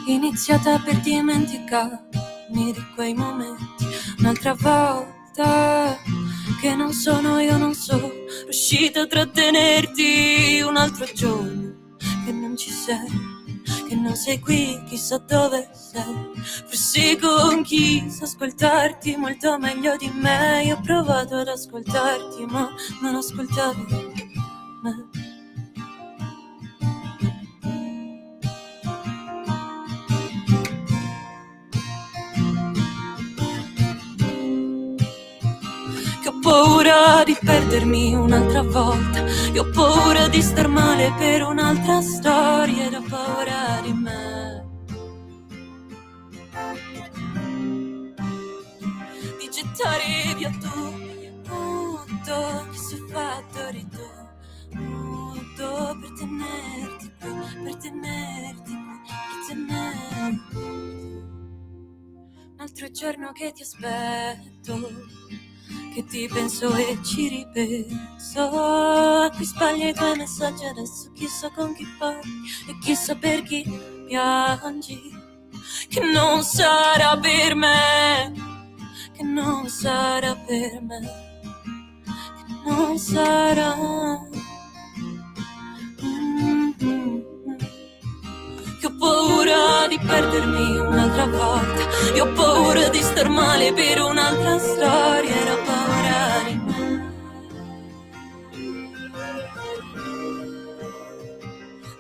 iniziata per dimenticarmi di quei momenti, un'altra volta che non sono io, non sono riuscita a trattenerti, un altro giorno che non ci sei, che non sei qui, chissà dove sei, forse con chi sa ascoltarti molto meglio di me. Io ho provato ad ascoltarti ma non ascoltavi me. Ho paura di perdermi un'altra volta, io ho paura di star male per un'altra storia ed ho paura di me, di gettare via tutto che si è fatto di tutto per tenerti qui, per tenerti qui, per tenerti. Un altro giorno che ti aspetto, che ti penso e ci ripenso, a cui sbagli i tuoi messaggi adesso, chissà con chi parli e chissà per chi piangi, che non sarà per me, che non sarà per me, che non sarà. Che ho paura di perdermi un'altra volta, io ho paura di star male per un'altra storia ed ho paura di me,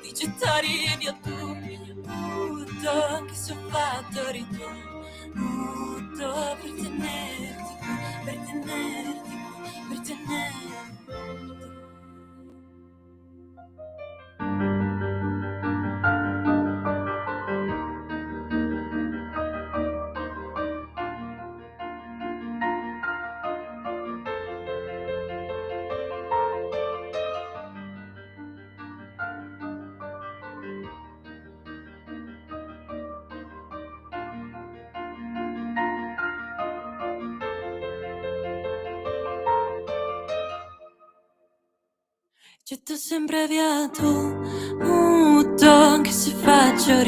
di gettare via tutto che si è fatto di tutto per tenerti qui, per tenerti qui, per tenerti. Getto sempre via tutto, anche se faccio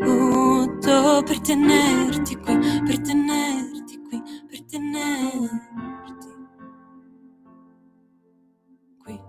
tutto per tenerti qui, per tenerti qui, per tenerti qui.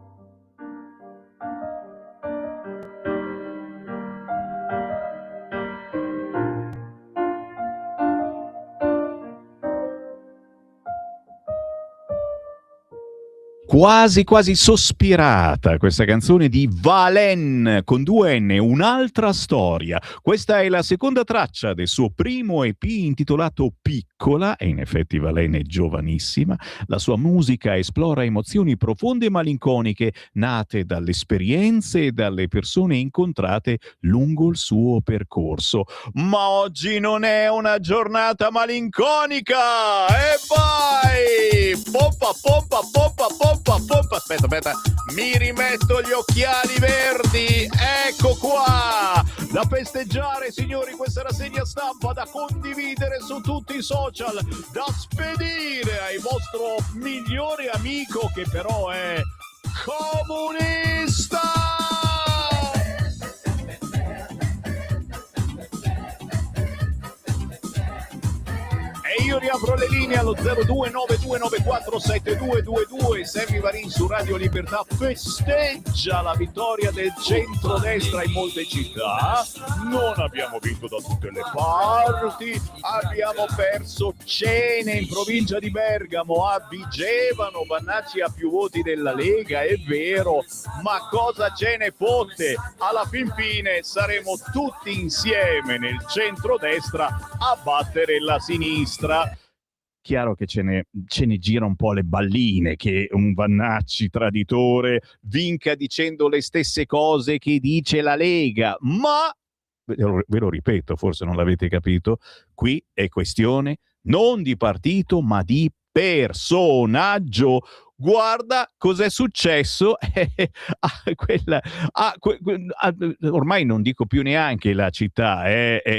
Quasi sospirata questa canzone di Valen con 2 N, un'altra storia. Questa è la seconda traccia del suo primo EP intitolato Piccola, e in effetti Valen è giovanissima. La sua musica esplora emozioni profonde e malinconiche nate dalle esperienze e dalle persone incontrate lungo il suo percorso. Ma oggi non è una giornata malinconica! E vai! Pompa, pompa, pompa, pompa, pompa. Aspetta, mi rimetto gli occhiali verdi. Ecco qua! Da festeggiare, signori, questa rassegna stampa da condividere su tutti i social, da spedire al vostro migliore amico che però è comunista! E io riapro le linee allo 0292947222. Sammy Varin su Radio Libertà festeggia la vittoria del centrodestra in molte città. Non abbiamo vinto da tutte le parti, abbiamo perso cene in provincia di Bergamo, a Vigevano. Vannacci ha più voti della Lega, è vero, ma cosa ce ne fotte? Alla fin fine saremo tutti insieme nel centrodestra a battere la sinistra. chiaro che ce ne gira un po' le balline che un Vannacci traditore vinca dicendo le stesse cose che dice la Lega, ma ve lo ripeto, forse non l'avete capito, qui è questione non di partito ma di personaggio. Guarda cos'è successo ormai non dico più neanche la città,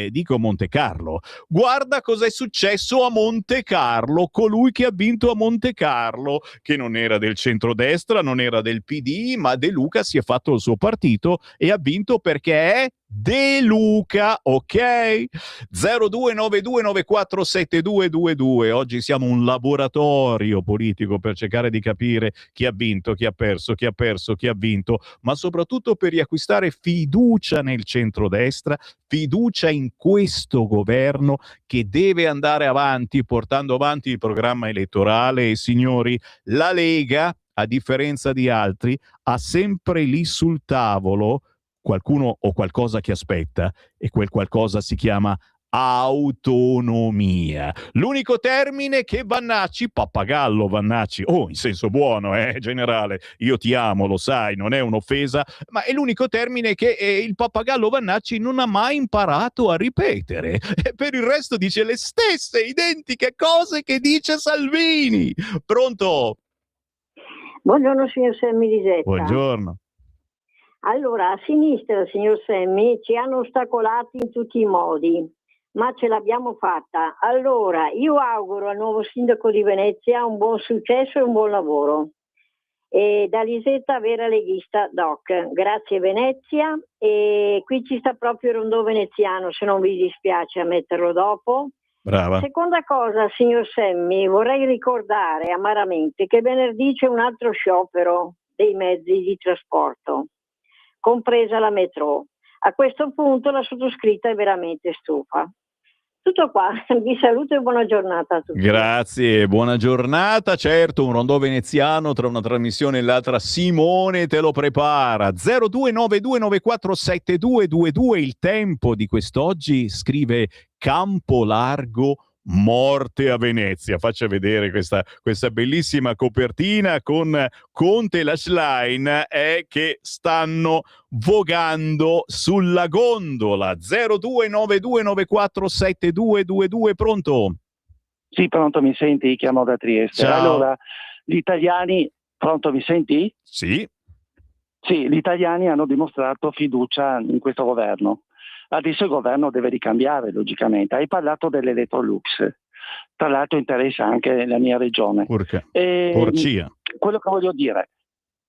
dico Monte Carlo. Guarda cos'è successo a Monte Carlo, colui che ha vinto a Monte Carlo, che non era del centrodestra, non era del PD, ma De Luca si è fatto il suo partito e ha vinto perché è De Luca, ok? 0292947222. Oggi siamo un laboratorio politico per cercare di capire chi ha vinto, chi ha perso, chi ha perso, chi ha vinto, ma soprattutto per riacquistare fiducia nel centrodestra, fiducia in questo governo che deve andare avanti portando avanti il programma elettorale. E signori, la Lega, a differenza di altri, ha sempre lì sul tavolo qualcuno o qualcosa che aspetta, e quel qualcosa si chiama autonomia. L'unico termine che Vannacci, pappagallo Vannacci, in senso buono, generale, io ti amo, lo sai, non è un'offesa, ma è l'unico termine che il pappagallo Vannacci non ha mai imparato a ripetere. Per il resto dice le stesse identiche cose che dice Salvini. Pronto? Buongiorno signor Semmi Lisetta. Buongiorno. Allora, a sinistra, signor Semmi, ci hanno ostacolati in tutti i modi, ma ce l'abbiamo fatta. Allora, io auguro al nuovo sindaco di Venezia un buon successo e un buon lavoro. E da Lisetta, vera leghista, Doc. Grazie Venezia. E qui ci sta proprio il rondò veneziano, se non vi dispiace a metterlo dopo. Brava. Seconda cosa, signor Semmi, vorrei ricordare amaramente che venerdì c'è un altro sciopero dei mezzi di trasporto, compresa la metro. A questo punto la sottoscritta è veramente stufa. Tutto qua, vi saluto e buona giornata a tutti. Grazie, buona giornata. Certo, un rondò veneziano tra una trasmissione e l'altra. Simone te lo prepara. 0292947222. Il Tempo di quest'oggi scrive Campo Largo, morte a Venezia. Faccia vedere questa bellissima copertina con Conte e la Schlein che stanno vogando sulla gondola. 0292947222. Pronto? Sì, pronto, mi senti? Chiamo da Trieste. Ciao. Allora, gli italiani... Pronto, mi senti? Sì. Sì, gli italiani hanno dimostrato fiducia in questo governo. Adesso il governo deve ricambiare, logicamente. Hai parlato dell'Electrolux, tra l'altro interessa anche la mia regione. Porcia. Quello che voglio dire,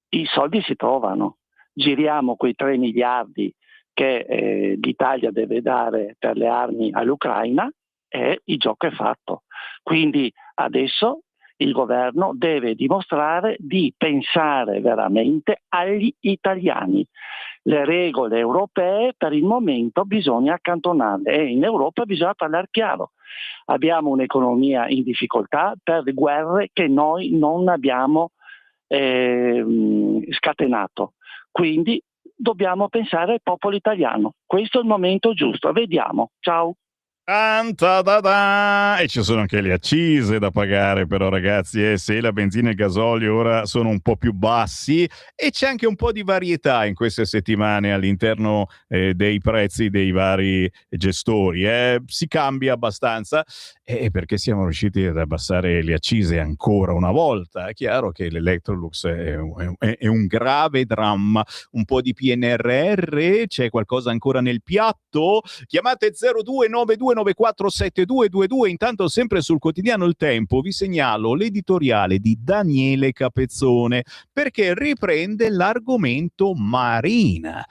i soldi si trovano. Giriamo quei 3 miliardi che l'Italia deve dare per le armi all'Ucraina e il gioco è fatto. Quindi adesso il governo deve dimostrare di pensare veramente agli italiani. Le regole europee per il momento bisogna accantonarle e in Europa bisogna parlare chiaro. Abbiamo un'economia in difficoltà per guerre che noi non abbiamo scatenato. Quindi dobbiamo pensare al popolo italiano. Questo è il momento giusto. Vediamo. Ciao. E ci sono anche le accise da pagare, però ragazzi, se la benzina e il gasolio ora sono un po' più bassi, e c'è anche un po' di varietà in queste settimane all'interno dei prezzi dei vari gestori, si cambia abbastanza, perché siamo riusciti ad abbassare le accise ancora una volta. È chiaro che l'Electrolux è un grave dramma. Un po' di PNRR, c'è qualcosa ancora nel piatto? Chiamate 0292947222. Intanto, sempre sul quotidiano Il Tempo, vi segnalo l'editoriale di Daniele Capezzone, perché riprende l'argomento Marina.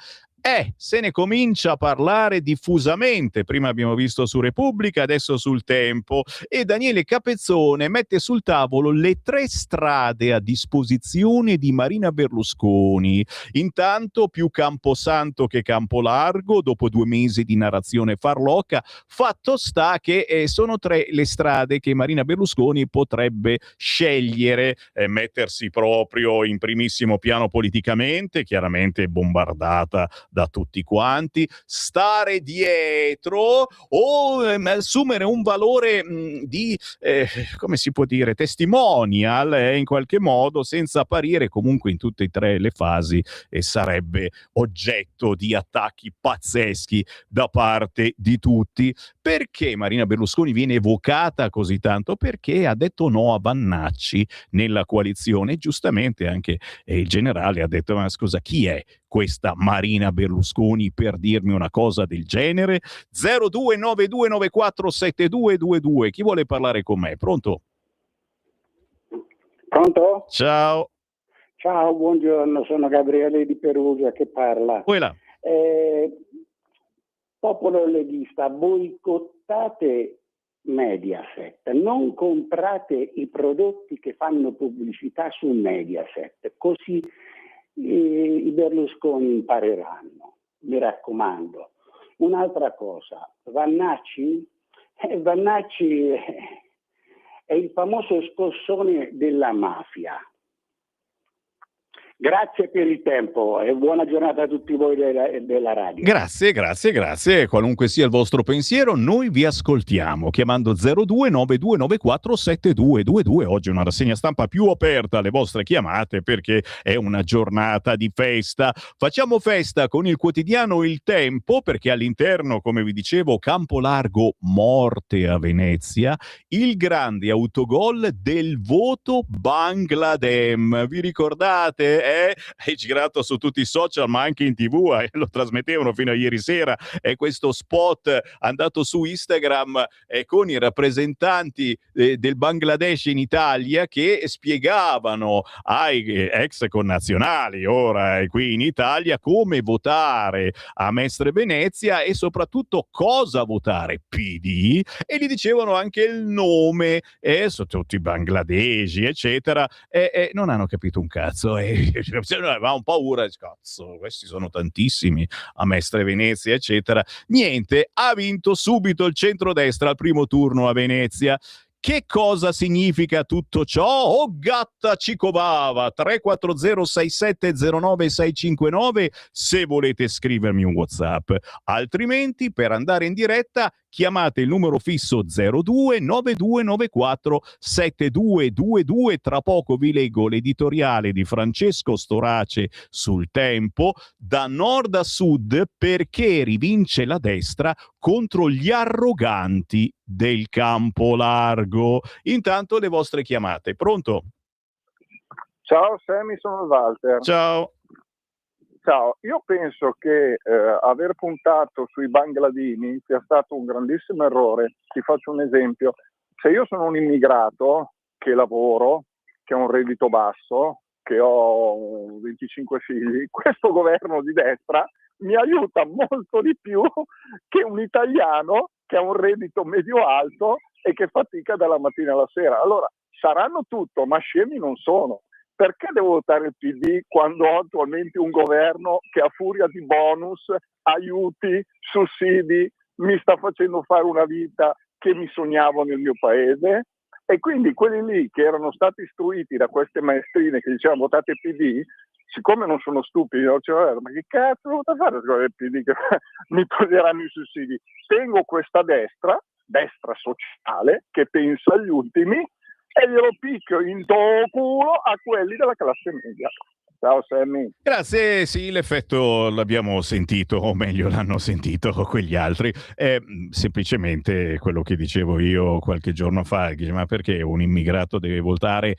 Se ne comincia a parlare diffusamente. Prima abbiamo visto su Repubblica, adesso sul Tempo, e Daniele Capezzone mette sul tavolo le 3 strade a disposizione di Marina Berlusconi. Intanto, più Camposanto che Campolargo, dopo 2 mesi di narrazione farlocca. Fatto sta che sono 3 le strade che Marina Berlusconi potrebbe scegliere, mettersi proprio in primissimo piano politicamente, chiaramente bombardata da tutti quanti, stare dietro o assumere un valore di, come si può dire, testimonial in qualche modo, senza apparire comunque in tutte e tre le fasi, e sarebbe oggetto di attacchi pazzeschi da parte di tutti. Perché Marina Berlusconi viene evocata così tanto? Perché ha detto no a Vannacci nella coalizione, giustamente anche il generale ha detto: ma scusa, chi è questa Marina Berlusconi per dirmi una cosa del genere? 0292947222, chi vuole parlare con me? Pronto? Pronto? Ciao. Ciao, buongiorno, sono Gabriele di Perugia che parla. Popolo leghista, boicottate Mediaset, non comprate i prodotti che fanno pubblicità su Mediaset, così i Berlusconi impareranno, mi raccomando. Un'altra cosa, Vannacci è il famoso scossone della mafia. Grazie per il tempo e buona giornata a tutti voi della radio. Grazie. Qualunque sia il vostro pensiero, noi vi ascoltiamo chiamando 0292947222. Oggi una rassegna stampa più aperta alle vostre chiamate perché è una giornata di festa. Facciamo festa con il quotidiano Il Tempo perché all'interno, come vi dicevo, campo largo, morte a Venezia, il grande autogol del voto Bangladem. Vi ricordate? È girato su tutti i social ma anche in TV, lo trasmettevano fino a ieri sera, è questo spot andato su Instagram con i rappresentanti del Bangladesh in Italia che spiegavano ai ex connazionali ora qui in Italia come votare a Mestre Venezia e soprattutto cosa votare, PD, e gli dicevano anche il nome, sono tutti bangladesi eccetera, e non hanno capito un cazzo avevamo paura, cazzo, questi sono tantissimi a Mestre Venezia eccetera. Niente, ha vinto subito il centrodestra al primo turno a Venezia. Che cosa significa tutto ciò? Oh gatta Cicobava 3406709 se volete scrivermi un WhatsApp, altrimenti per andare in diretta chiamate il numero fisso 0292947222. Tra poco vi leggo l'editoriale di Francesco Storace sul Tempo, da nord a sud, perché rivince la destra contro gli arroganti del campo largo. Intanto le vostre chiamate. Pronto? Ciao Sammy, sono Walter. Ciao, io penso che aver puntato sui bangladini sia stato un grandissimo errore. Ti faccio un esempio. Se io sono un immigrato che lavoro, che ho un reddito basso, che ho 25 figli, questo governo di destra mi aiuta molto di più che un italiano che ha un reddito medio-alto e che fatica dalla mattina alla sera. Allora, saranno tutto, ma scemi non sono. Perché devo votare il PD quando ho attualmente un governo che a furia di bonus, aiuti, sussidi, mi sta facendo fare una vita che mi sognavo nel mio paese? E quindi quelli lì che erano stati istruiti da queste maestrine che dicevano votate PD, siccome non sono stupidi, dicevano, ma che cazzo devo fare il PD che mi toglieranno i sussidi? Tengo questa destra sociale, che pensa agli ultimi, e glielo picchio in culo a quelli della classe media. Ciao Sammy. Grazie, sì, l'effetto l'abbiamo sentito, o meglio l'hanno sentito quegli altri. È semplicemente quello che dicevo io qualche giorno fa, ma perché un immigrato deve votare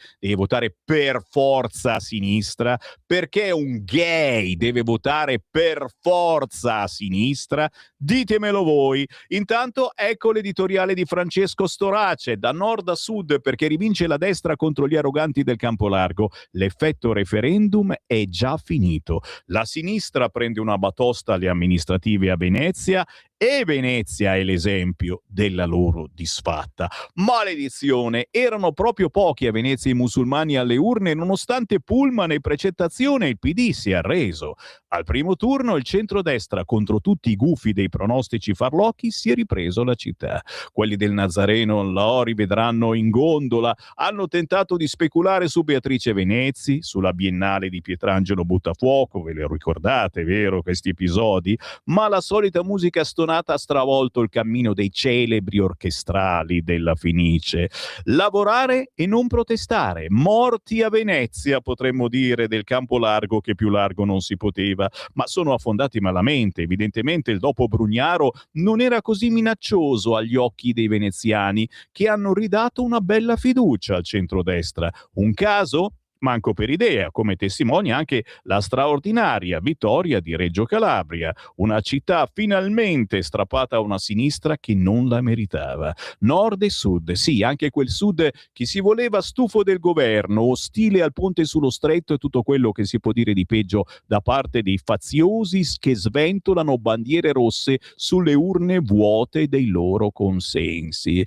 per forza a sinistra? Perché un gay deve votare per forza a sinistra? Ditemelo voi. Intanto ecco l'editoriale di Francesco Storace, da nord a sud, perché rivince la destra contro gli arroganti del campo largo. L'effetto referendum è già finito. La sinistra prende una batosta alle amministrative a Venezia e Venezia è l'esempio della loro disfatta. Maledizione, erano proprio pochi a Venezia i musulmani alle urne, nonostante pullman e precettazione il PD si è arreso. Al primo turno il centrodestra, contro tutti i gufi dei pronostici farlocchi, si è ripreso la città. Quelli del Nazareno lo rivedranno in gondola, hanno tentato di speculare su Beatrice Venezi, sulla Biennale di Pietrangelo Buttafuoco, ve le ricordate, vero, questi episodi? Ma la solita musica stonata ha stravolto il cammino dei celebri orchestrali della Fenice. Lavorare e non protestare, morti a Venezia, potremmo dire, del campo largo che più largo non si poteva, ma sono affondati malamente. Evidentemente il dopo Brugnaro non era così minaccioso agli occhi dei veneziani, che hanno ridato una bella fiducia al centrodestra. Un caso? Manco per idea, come testimonia anche la straordinaria vittoria di Reggio Calabria, una città finalmente strappata a una sinistra che non la meritava. Nord e sud, sì, anche quel sud che si voleva stufo del governo, ostile al ponte sullo stretto e tutto quello che si può dire di peggio da parte dei faziosi che sventolano bandiere rosse sulle urne vuote dei loro consensi.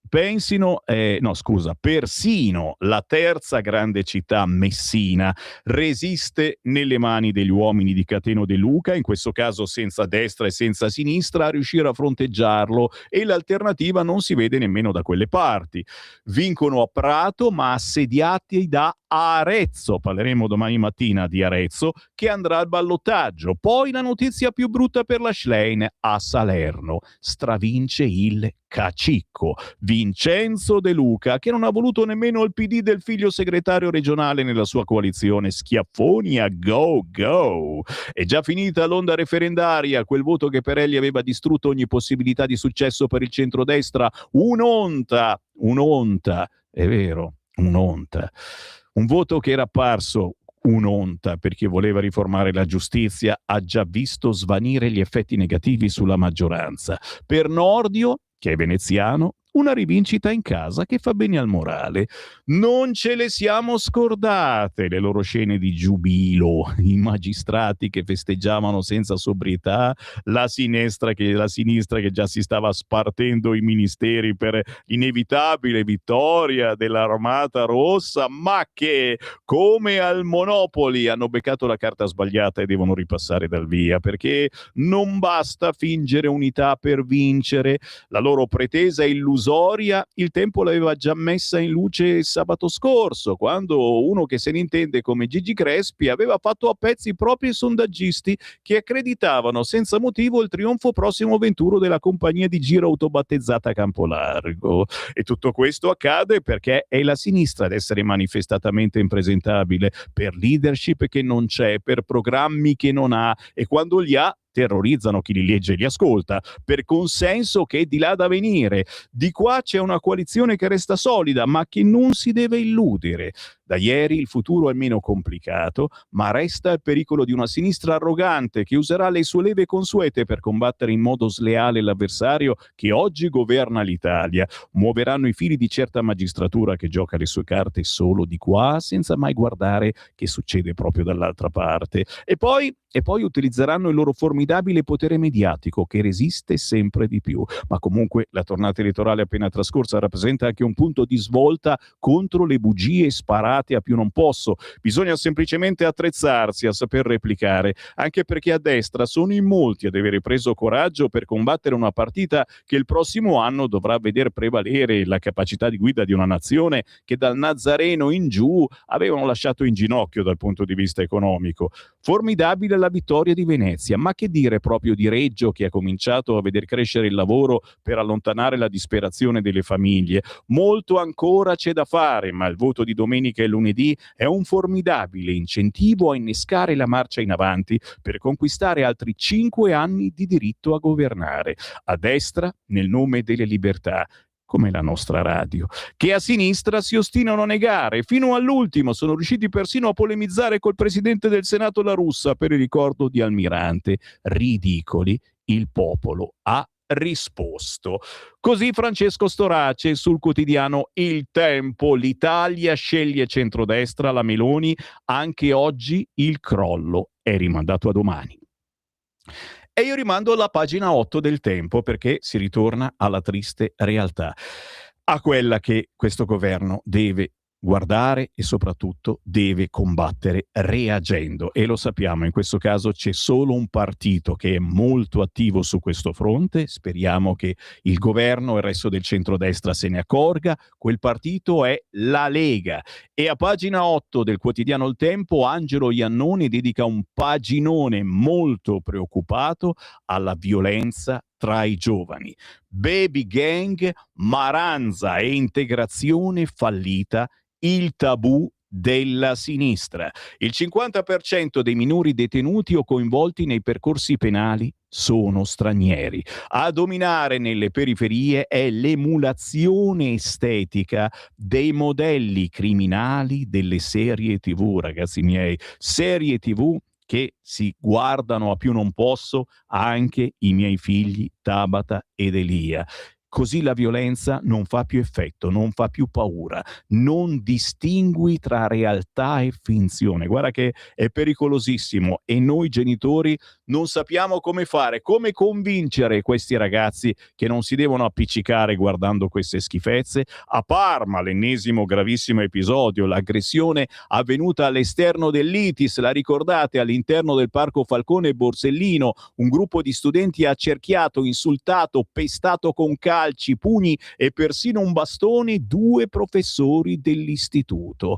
Persino la terza grande città, Messina, resiste nelle mani degli uomini di Cateno De Luca, in questo caso senza destra e senza sinistra, a riuscire a fronteggiarlo, e l'alternativa non si vede nemmeno da quelle parti. Vincono a Prato, ma assediati da Arezzo. Parleremo domani mattina di Arezzo, che andrà al ballottaggio. Poi la notizia più brutta per la Schlein: a Salerno stravince il cacicco, Vincenzo De Luca, che non ha voluto nemmeno il PD del figlio segretario regionale nella sua coalizione. Schiaffoni a go go. È già finita l'onda referendaria, quel voto che per egli aveva distrutto ogni possibilità di successo per il centrodestra. Un'onta, è vero, un'onta. Un voto che era apparso un'onta per chi voleva riformare la giustizia ha già visto svanire gli effetti negativi sulla maggioranza. Per Nordio, che è veneziano, una rivincita in casa che fa bene al morale. Non ce le siamo scordate le loro scene di giubilo, i magistrati che festeggiavano senza sobrietà, la sinistra che già si stava spartendo i ministeri per l'inevitabile vittoria dell'Armata Rossa, ma che, come al Monopoli, hanno beccato la carta sbagliata e devono ripassare dal via, perché non basta fingere unità per vincere. La loro pretesa illusoria il tempo l'aveva già messa in luce sabato scorso, quando uno che se ne intende come Gigi Crespi aveva fatto a pezzi i propri sondaggisti che accreditavano senza motivo il trionfo prossimo venturo della compagnia di giro autobattezzata Campolargo. E tutto questo accade perché è la sinistra ad essere manifestatamente impresentabile, per leadership che non c'è, per programmi che non ha, e quando li ha terrorizzano chi li legge e li ascolta, per consenso che è di là da venire. Di qua c'è una coalizione che resta solida, ma che non si deve illudere. Da ieri il futuro è meno complicato, ma resta il pericolo di una sinistra arrogante che userà le sue leve consuete per combattere in modo sleale l'avversario che oggi governa l'Italia. Muoveranno i fili di certa magistratura che gioca le sue carte solo di qua, senza mai guardare che succede proprio dall'altra parte. E poi utilizzeranno il loro formidabile potere mediatico che resiste sempre di più. Ma comunque la tornata elettorale appena trascorsa rappresenta anche un punto di svolta contro le bugie sparate a più non posso. Bisogna semplicemente attrezzarsi a saper replicare, anche perché a destra sono in molti ad avere preso coraggio per combattere una partita che il prossimo anno dovrà veder prevalere la capacità di guida di una nazione che dal Nazareno in giù avevano lasciato in ginocchio dal punto di vista economico. Formidabile la vittoria di Venezia, ma che dire proprio di Reggio, che ha cominciato a veder crescere il lavoro per allontanare la disperazione delle famiglie. Molto ancora c'è da fare, ma il voto di domenica e lunedì è un formidabile incentivo a innescare la marcia in avanti per conquistare altri 5 anni di diritto a governare. A destra, nel nome delle libertà, come la nostra radio, che a sinistra si ostinano a negare. Fino all'ultimo sono riusciti persino a polemizzare col presidente del Senato La Russa per il ricordo di Almirante. Ridicoli, il popolo ha risposto. Così Francesco Storace sul quotidiano Il Tempo: l'Italia sceglie centrodestra, la Meloni, anche oggi il crollo è rimandato a domani. E io rimando alla pagina 8 del Tempo, perché si ritorna alla triste realtà, a quella che questo governo deve guardare e soprattutto deve combattere reagendo. E lo sappiamo, in questo caso c'è solo un partito che è molto attivo su questo fronte. Speriamo che il governo e il resto del centrodestra se ne accorga. Quel partito è la Lega. E a pagina 8 del quotidiano Il Tempo, Angelo Iannoni dedica un paginone molto preoccupato alla violenza tra i giovani. Baby gang, maranza e integrazione fallita, il tabù della sinistra. Il 50% dei minori detenuti o coinvolti nei percorsi penali sono stranieri. A dominare nelle periferie è l'emulazione estetica dei modelli criminali delle serie TV, ragazzi miei, serie TV che si guardano a più non posso anche i miei figli Tabata ed Elia. Così la violenza non fa più effetto, non fa più paura, non distingui tra realtà e finzione. Guarda che è pericolosissimo e noi genitori non sappiamo come fare, come convincere questi ragazzi che non si devono appiccicare guardando queste schifezze. A Parma, l'ennesimo gravissimo episodio, l'aggressione avvenuta all'esterno dell'ITIS, la ricordate, all'interno del Parco Falcone Borsellino, un gruppo di studenti ha accerchiato, insultato, pestato con calci, pugni e persino un bastone 2 professori dell'istituto.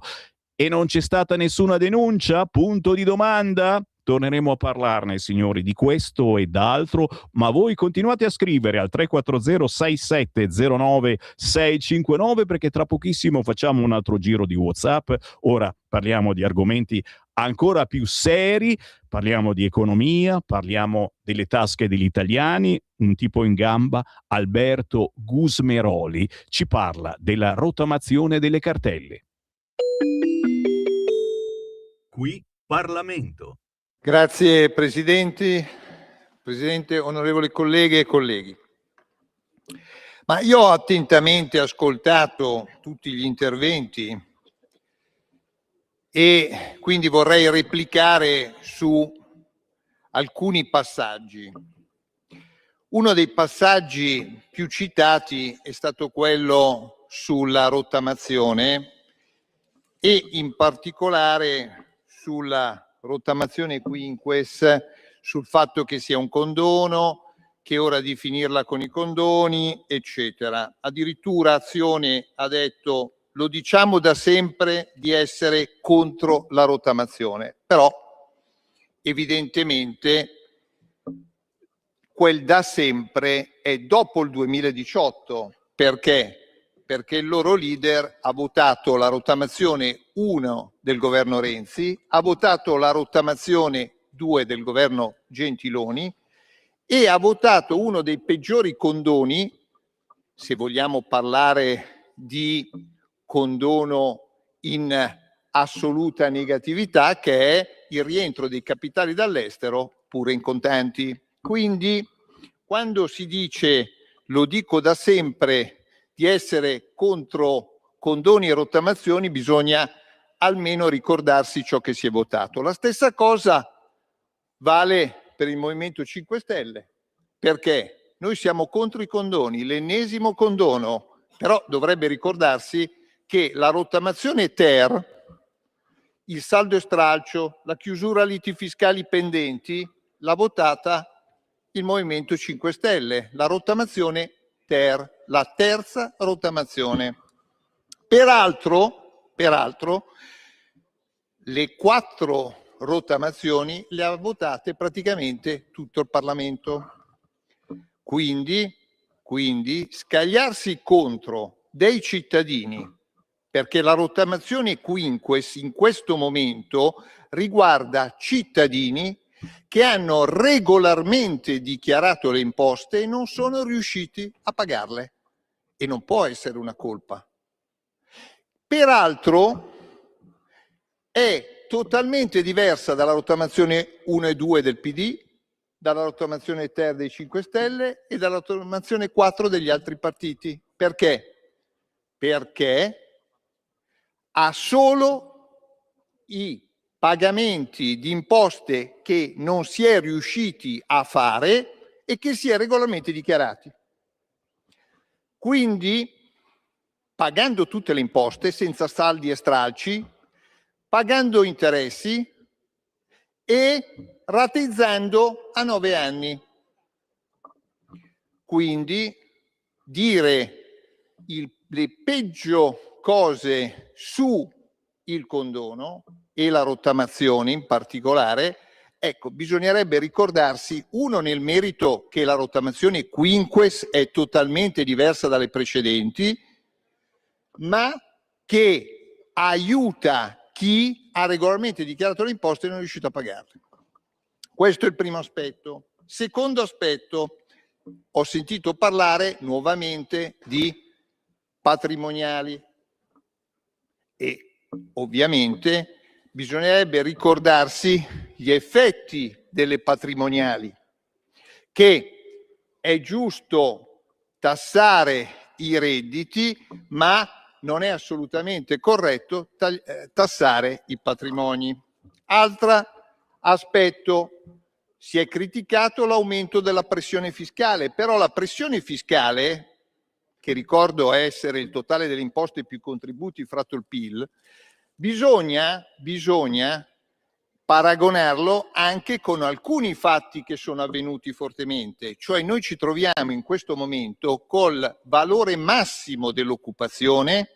E non c'è stata nessuna denuncia? Punto di domanda? Torneremo a parlarne, signori, di questo e d'altro, ma voi continuate a scrivere al 340 6709 659 perché tra pochissimo facciamo un altro giro di WhatsApp. Ora parliamo di argomenti ancora più seri, parliamo di economia, parliamo delle tasche degli italiani. Un tipo in gamba, Alberto Gusmeroli, ci parla della rottamazione delle cartelle. Qui Parlamento. Grazie Presidente, onorevoli colleghe e colleghi. Ma io ho attentamente ascoltato tutti gli interventi e quindi vorrei replicare su alcuni passaggi. Uno dei passaggi più citati è stato quello sulla rottamazione e in particolare sulla rottamazione quinques, sul fatto che sia un condono, che è ora di finirla con i condoni, eccetera. Addirittura Azione ha detto: lo diciamo da sempre di essere contro la rottamazione, però evidentemente quel da sempre è dopo il 2018. Perché? Perché il loro leader ha votato la rottamazione 1 del governo Renzi, ha votato la rottamazione 2 del governo Gentiloni e ha votato uno dei peggiori condoni, se vogliamo parlare di condono in assoluta negatività, che è il rientro dei capitali dall'estero pure in contanti. Quindi quando si dice, lo dico da sempre, di essere contro condoni e rottamazioni, bisogna almeno ricordarsi ciò che si è votato. La stessa cosa vale per il Movimento 5 Stelle, perché noi siamo contro i condoni, l'ennesimo condono, però dovrebbe ricordarsi che la rottamazione ter, il saldo e stralcio, la chiusura a liti fiscali pendenti, l'ha votata il Movimento 5 Stelle, la rottamazione ter, la terza rottamazione. Peraltro, le 4 rottamazioni le ha votate praticamente tutto il Parlamento. Quindi scagliarsi contro dei cittadini, perché la rottamazione quinques in questo momento riguarda cittadini che hanno regolarmente dichiarato le imposte e non sono riusciti a pagarle, e non può essere una colpa. Peraltro è totalmente diversa dalla rottamazione 1 e 2 del PD, dalla rottamazione ter dei 5 Stelle e dalla rottamazione 4 degli altri partiti. Perché? Perché ha solo i pagamenti di imposte che non si è riusciti a fare e che si è regolarmente dichiarati. Quindi, pagando tutte le imposte senza saldi e stralci, pagando interessi e rateizzando a 9 anni. Quindi dire le peggio cose su il condono e la rottamazione in particolare, ecco, bisognerebbe ricordarsi, uno, nel merito, che la rottamazione quinques è totalmente diversa dalle precedenti, ma che aiuta chi ha regolarmente dichiarato le imposte e non è riuscito a pagarle. Questo è il primo aspetto. Secondo aspetto, ho sentito parlare nuovamente di patrimoniali e ovviamente bisognerebbe ricordarsi gli effetti delle patrimoniali, che è giusto tassare i redditi, ma non è assolutamente corretto tassare i patrimoni. Altro aspetto, si è criticato l'aumento della pressione fiscale, però la pressione fiscale, che ricordo essere il totale delle imposte più contributi fratto il PIL, bisogna paragonarlo anche con alcuni fatti che sono avvenuti fortemente, cioè noi ci troviamo in questo momento col valore massimo dell'occupazione,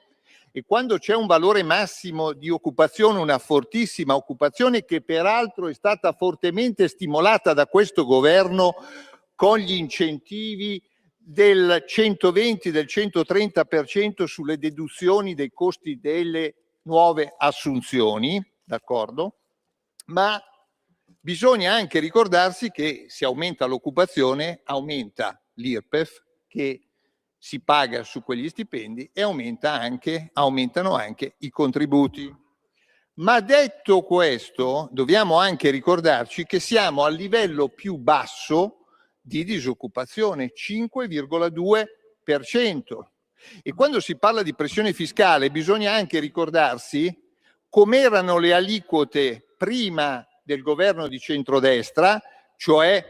e quando c'è un valore massimo di occupazione, una fortissima occupazione che peraltro è stata fortemente stimolata da questo governo con gli incentivi del 120, del 130% sulle deduzioni dei costi delle nuove assunzioni, d'accordo? Ma bisogna anche ricordarsi che se aumenta l'occupazione, aumenta l'IRPEF che si paga su quegli stipendi e aumentano anche i contributi. Ma detto questo, dobbiamo anche ricordarci che siamo al livello più basso di disoccupazione, 5,2%. E quando si parla di pressione fiscale bisogna anche ricordarsi com'erano le aliquote prima del governo di centrodestra, cioè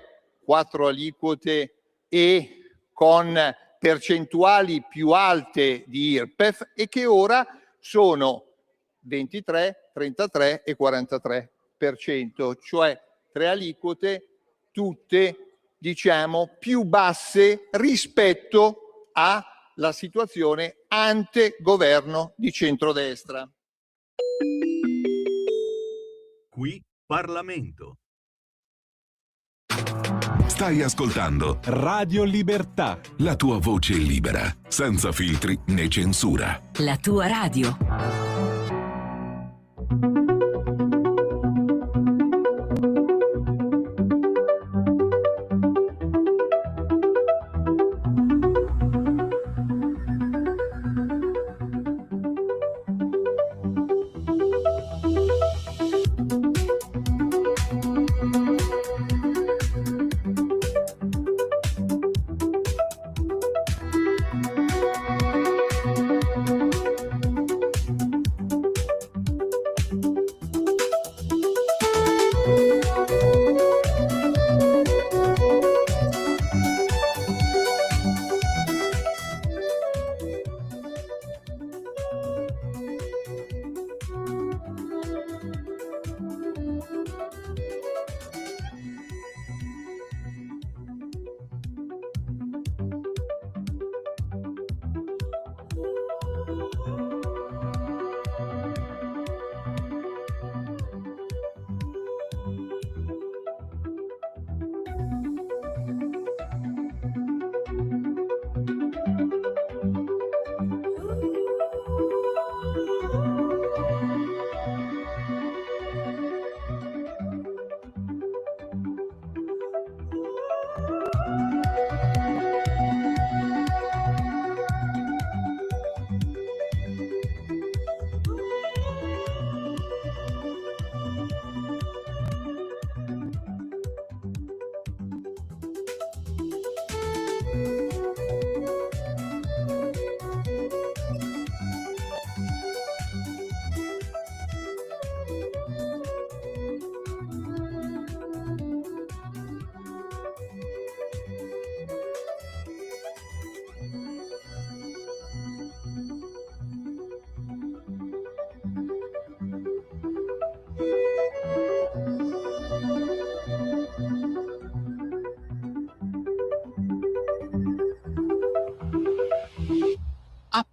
4 aliquote e con percentuali più alte di IRPEF, e che ora sono 23, 33 e 43%, cioè 3 aliquote tutte, diciamo, più basse rispetto alla situazione ante governo di centrodestra. Qui Parlamento. Stai ascoltando Radio Libertà. La tua voce libera, senza filtri né censura. La tua radio.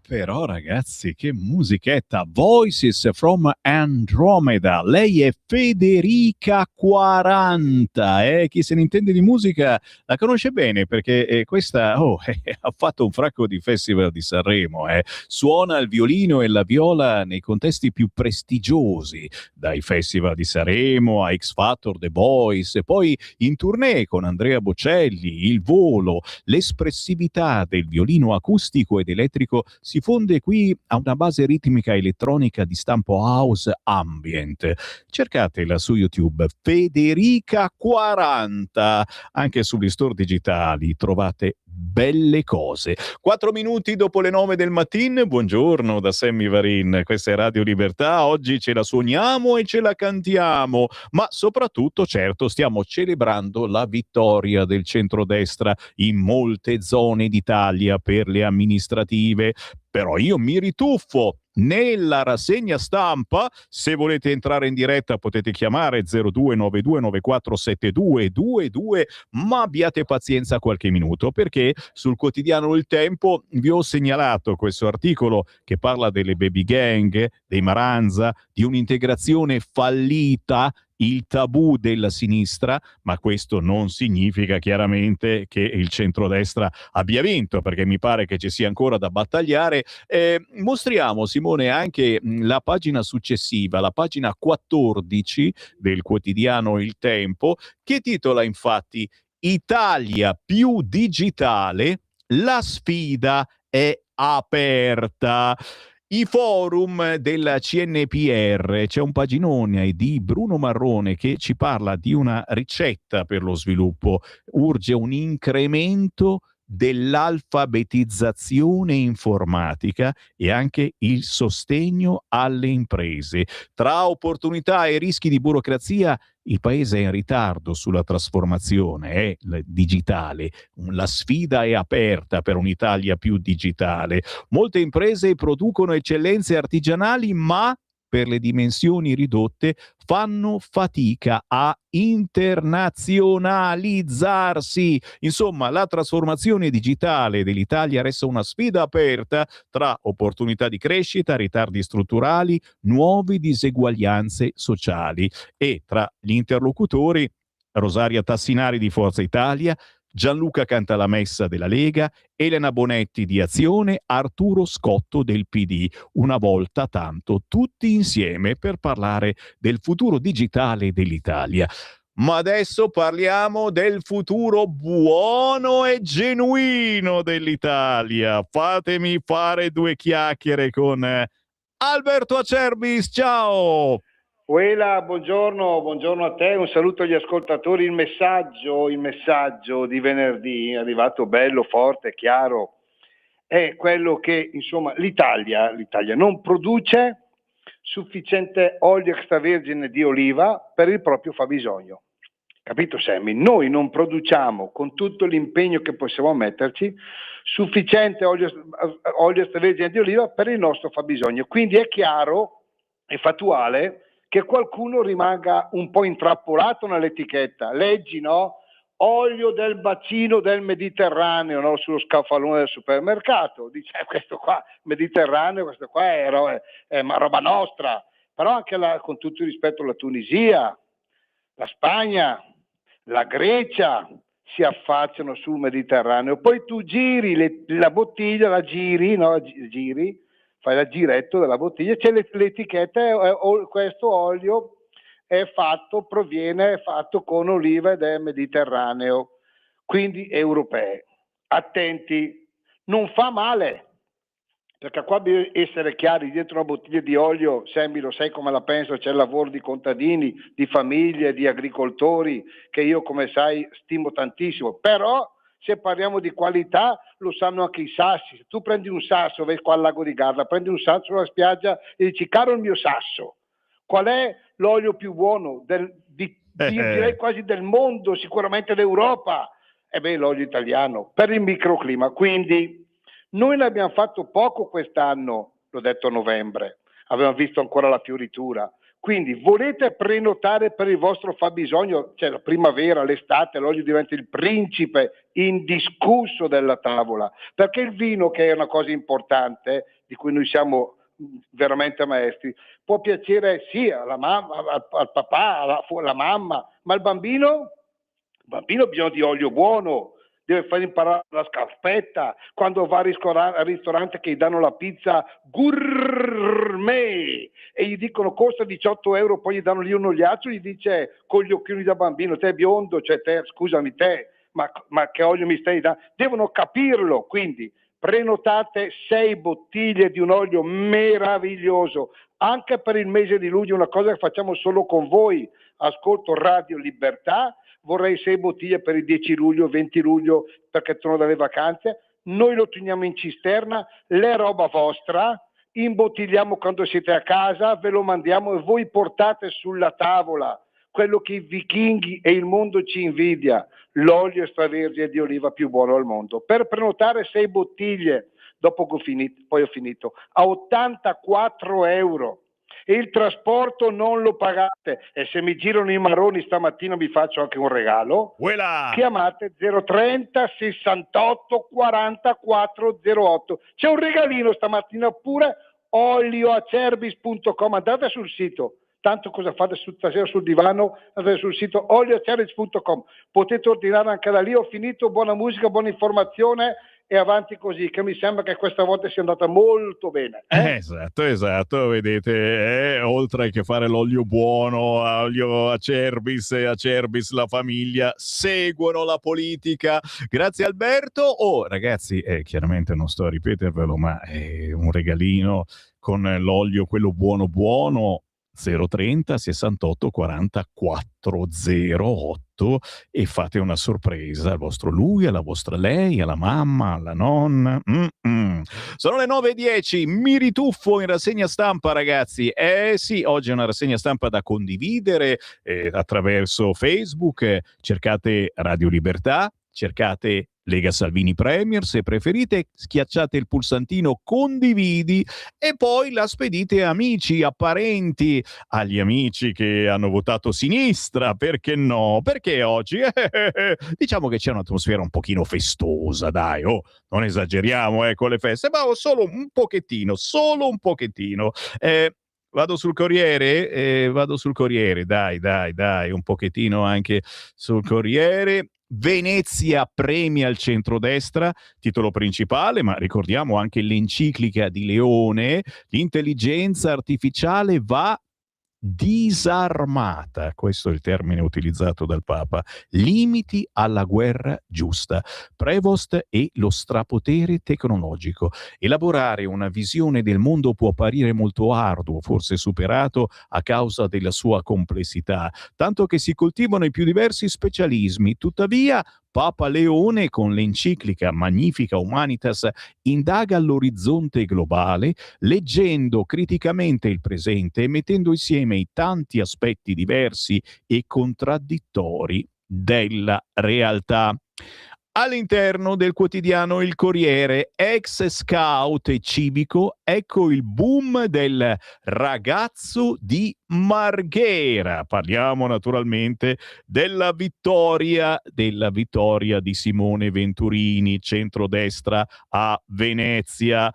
però ragazzi, che musichetta! Voices from Andromeda. Lei è Federica 40, chi se ne intende di musica la conosce bene, perché questa ha fatto un fracco di festival di Sanremo, suona il violino e la viola nei contesti più prestigiosi, dai festival di Sanremo a X Factor, The Voice, e poi in tournée con Andrea Bocelli. Il volo, l'espressività del violino acustico ed elettrico si fonde qui a una base ritmica elettronica di stampo house ambient. Cercatela su YouTube, Federica 40, anche sugli store digitali trovate belle cose. 4 minuti dopo le 9 del mattino, buongiorno da Sammy Varin, questa è Radio Libertà, oggi ce la suoniamo e ce la cantiamo, ma soprattutto, certo, stiamo celebrando la vittoria del centrodestra in molte zone d'Italia per le amministrative. Però io mi rituffo nella rassegna stampa. Se volete entrare in diretta potete chiamare 0292947222, ma abbiate pazienza qualche minuto, perché sul quotidiano Il Tempo vi ho segnalato questo articolo che parla delle baby gang, dei Maranza, di un'integrazione fallita, il tabù della sinistra, ma questo non significa chiaramente che il centrodestra abbia vinto, perché mi pare che ci sia ancora da battagliare. Mostriamo, Simone, anche la pagina successiva, la pagina 14 del quotidiano Il Tempo, che titola infatti Italia più digitale, la sfida è aperta. I forum della CNPR, c'è un paginone di Bruno Marrone che ci parla di una ricetta per lo sviluppo. Urge un incremento dell'alfabetizzazione informatica e anche il sostegno alle imprese. Tra opportunità e rischi di burocrazia, il paese è in ritardo sulla trasformazione digitale. La sfida è aperta per un'Italia più digitale. Molte imprese producono eccellenze artigianali, ma per le dimensioni ridotte fanno fatica a internazionalizzarsi. Insomma, la trasformazione digitale dell'Italia resta una sfida aperta tra opportunità di crescita, ritardi strutturali, nuove diseguaglianze sociali. E tra gli interlocutori, Rosaria Tassinari di Forza Italia, Gianluca Cantalamessa della Lega, Elena Bonetti di Azione, Arturo Scotto del PD. Una volta tanto, tutti insieme per parlare del futuro digitale dell'Italia. Ma adesso parliamo del futuro buono e genuino dell'Italia. Fatemi fare 2 chiacchiere con Alberto Acerbis. Ciao! Uela, buongiorno a te, un saluto agli ascoltatori. Il messaggio di venerdì è arrivato bello, forte, chiaro, è quello che insomma l'Italia non produce sufficiente olio extravergine di oliva per il proprio fabbisogno. Capito, Sammy? Noi non produciamo, con tutto l'impegno che possiamo metterci, sufficiente olio extravergine di oliva per il nostro fabbisogno. Quindi è chiaro e fattuale che qualcuno rimanga un po' intrappolato nell'etichetta. Leggi, no? Olio del bacino del Mediterraneo, no? Sullo scaffalone del supermercato. Dice, questo qua, Mediterraneo, questo qua è roba nostra. Però anche con tutto il rispetto, la Tunisia, la Spagna, la Grecia si affacciano sul Mediterraneo. Poi tu giri la bottiglia, la giri, no? Giri, fai la giretto della bottiglia, c'è l'etichetta, questo olio proviene fatto con olive ed è mediterraneo, quindi europee. Attenti, non fa male, perché qua bisogna essere chiari, dietro una bottiglia di olio, Sammy, lo sai come la penso, c'è il lavoro di contadini, di famiglie, di agricoltori, che io, come sai, stimo tantissimo, però se parliamo di qualità lo sanno anche i sassi. Se tu prendi un sasso, vai qua al lago di Garda, prendi un sasso sulla spiaggia e dici, caro il mio sasso, qual è l'olio più buono direi quasi del mondo, sicuramente d'Europa? L'olio italiano, per il microclima. Quindi noi ne abbiamo fatto poco quest'anno, l'ho detto a novembre, avevamo visto ancora la fioritura. Quindi volete prenotare per il vostro fabbisogno, cioè la primavera, l'estate, l'olio diventa il principe indiscusso della tavola, perché il vino, che è una cosa importante, di cui noi siamo veramente maestri, può piacere sì alla mamma, al papà, alla mamma, ma il bambino ha bisogno di olio buono, deve far imparare la scarpetta, quando va al ristorante che gli danno la pizza gourmet e gli dicono costa 18 euro, poi gli danno lì un oliaccio, gli dice con gli occhioni da bambino, te biondo, cioè te, scusami te, ma che olio mi stai dando? Devono capirlo, quindi prenotate 6 bottiglie di un olio meraviglioso, anche per il mese di luglio, una cosa che facciamo solo con voi, ascolto Radio Libertà, vorrei 6 bottiglie per il 10 luglio, 20 luglio, perché torno dalle vacanze, noi lo teniamo in cisterna, l'è roba vostra, imbottigliamo quando siete a casa, ve lo mandiamo e voi portate sulla tavola quello che i vichinghi e il mondo ci invidia, l'olio extravergine di oliva più buono al mondo. Per prenotare 6 bottiglie, dopo che ho finito, a 84 euro. E il trasporto non lo pagate, e se mi girano i marroni stamattina vi faccio anche un regalo. Uela! Chiamate 030 68 44 08. C'è un regalino stamattina pure, olioacerbis.com, andate sul sito. Tanto cosa fate stasera sul divano? Andate sul sito olioacerbis.com, potete ordinare anche da lì. Ho finito, buona musica, buona informazione e avanti così, che mi sembra che questa volta sia andata molto bene. Esatto, vedete, oltre che fare l'olio buono, olio Acerbis e Acerbis la famiglia seguono la politica. Grazie Alberto. Ragazzi, chiaramente non sto a ripetervelo, ma è un regalino con l'olio, quello buono, 030 68 40 408 e fate una sorpresa al vostro lui, alla vostra lei, alla mamma, alla nonna. Sono le 9:10, mi rituffo in rassegna stampa, ragazzi. Sì, oggi è una rassegna stampa da condividere attraverso Facebook. Cercate Radio Libertà, cercate Lega Salvini Premier, se preferite schiacciate il pulsantino condividi e poi la spedite a amici, a parenti, agli amici che hanno votato sinistra, perché no? Perché oggi diciamo che c'è un'atmosfera un pochino festosa, dai, non esageriamo con le feste, ma solo un pochettino. Vado sul Corriere, dai, un pochettino anche sul Corriere. Venezia premia il centrodestra, titolo principale, ma ricordiamo anche l'enciclica di Leone, l'intelligenza artificiale va disarmata, questo è il termine utilizzato dal Papa, limiti alla guerra giusta, Prevost e lo strapotere tecnologico. Elaborare una visione del mondo può apparire molto arduo, forse superato a causa della sua complessità, tanto che si coltivano i più diversi specialismi. Tuttavia Papa Leone, con l'enciclica Magnifica Humanitas, indaga l'orizzonte globale, leggendo criticamente il presente e mettendo insieme i tanti aspetti diversi e contraddittori della realtà. All'interno del quotidiano Il Corriere, ex scout e civico, ecco il boom del ragazzo di Marghera. Parliamo naturalmente della vittoria di Simone Venturini, centrodestra a Venezia.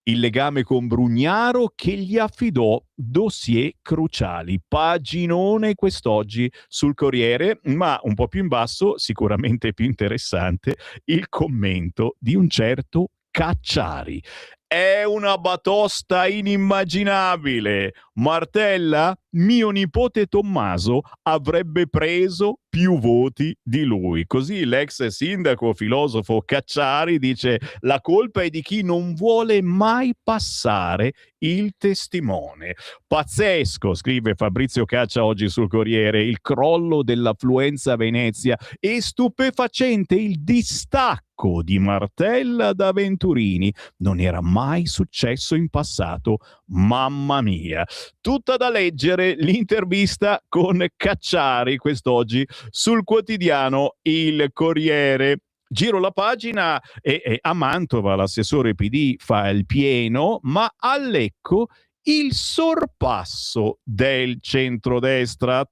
Il legame con Brugnaro che gli affidò dossier cruciali. Paginone quest'oggi sul Corriere, ma un po' più in basso, sicuramente più interessante, il commento di un certo Cacciari. È una batosta inimmaginabile. Martella, mio nipote Tommaso, avrebbe preso più voti di lui. Così l'ex sindaco filosofo Cacciari dice: la colpa è di chi non vuole mai passare il testimone. Pazzesco, scrive Fabrizio Caccia oggi sul Corriere, il crollo dell'affluenza a Venezia, e stupefacente il distacco di Martella da Venturini. Non era mai successo in passato, mamma mia. Tutta da leggere l'intervista con Cacciari quest'oggi sul quotidiano Il Corriere. Giro la pagina e a Mantova l'assessore PD fa il pieno, ma a Lecco il sorpasso del centrodestra.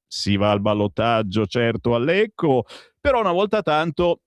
Si va al ballottaggio, certo, a Lecco, però una volta tanto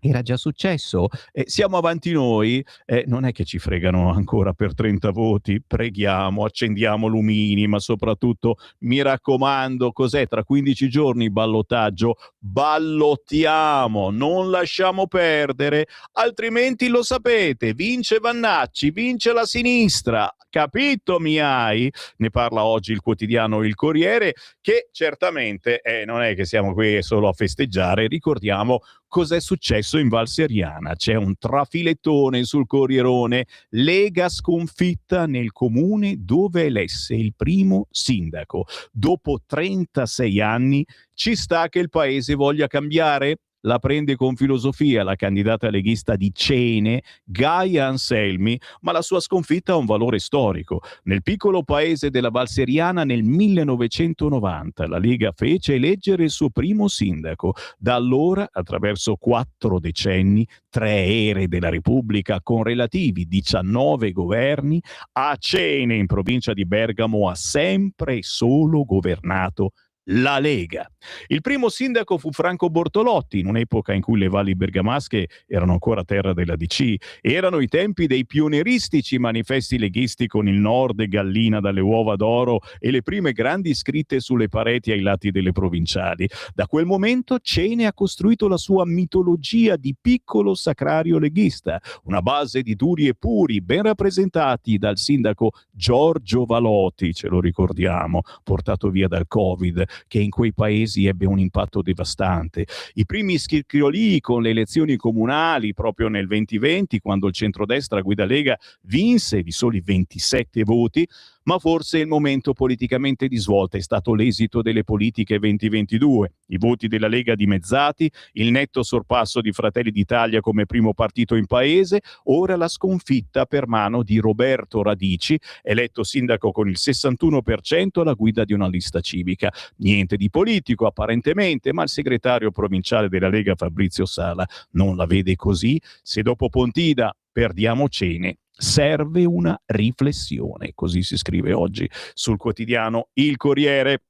era già successo. Siamo avanti noi, non è che ci fregano ancora per 30 voti, preghiamo, accendiamo lumini, ma soprattutto mi raccomando, cos'è tra 15 giorni ballottaggio? Ballottiamo, non lasciamo perdere, altrimenti lo sapete, vince Vannacci, vince la sinistra, capito mi hai? Ne parla oggi il quotidiano Il Corriere, che certamente non è che siamo qui solo a festeggiare, ricordiamo cos'è successo in Val Seriana. C'è un trafilettone sul Corrierone, Lega sconfitta nel comune dove elesse il primo sindaco. Dopo 36 anni ci sta che il paese voglia cambiare? La prende con filosofia la candidata leghista di Cene, Gaia Anselmi, ma la sua sconfitta ha un valore storico. Nel piccolo paese della Val Seriana nel 1990 la Lega fece eleggere il suo primo sindaco. Da allora, attraverso 4 decenni, 3 ere della Repubblica con relativi 19 governi, a Cene in provincia di Bergamo ha sempre e solo governato la Lega. Il primo sindaco fu Franco Bortolotti, in un'epoca in cui le valli bergamasche erano ancora terra della DC. Erano i tempi dei pionieristici manifesti leghisti con il nord e Gallina dalle uova d'oro e le prime grandi scritte sulle pareti ai lati delle provinciali. Da quel momento Cene ha costruito la sua mitologia di piccolo sacrario leghista, una base di duri e puri ben rappresentati dal sindaco Giorgio Valoti, ce lo ricordiamo, portato via dal Covid, che in quei paesi ebbe un impatto devastante. I primi scricchiolii con le elezioni comunali proprio nel 2020, quando il centrodestra guida Lega vinse di soli 27 voti, ma forse il momento politicamente di svolta è stato l'esito delle politiche 2022. I voti della Lega dimezzati, il netto sorpasso di Fratelli d'Italia come primo partito in paese, ora la sconfitta per mano di Roberto Radici, eletto sindaco con il 61% alla guida di una lista civica. Niente di politico apparentemente, ma il segretario provinciale della Lega Fabrizio Sala non la vede così. Se dopo Pontida perdiamo Cene, serve una riflessione, così si scrive oggi sul quotidiano Il Corriere.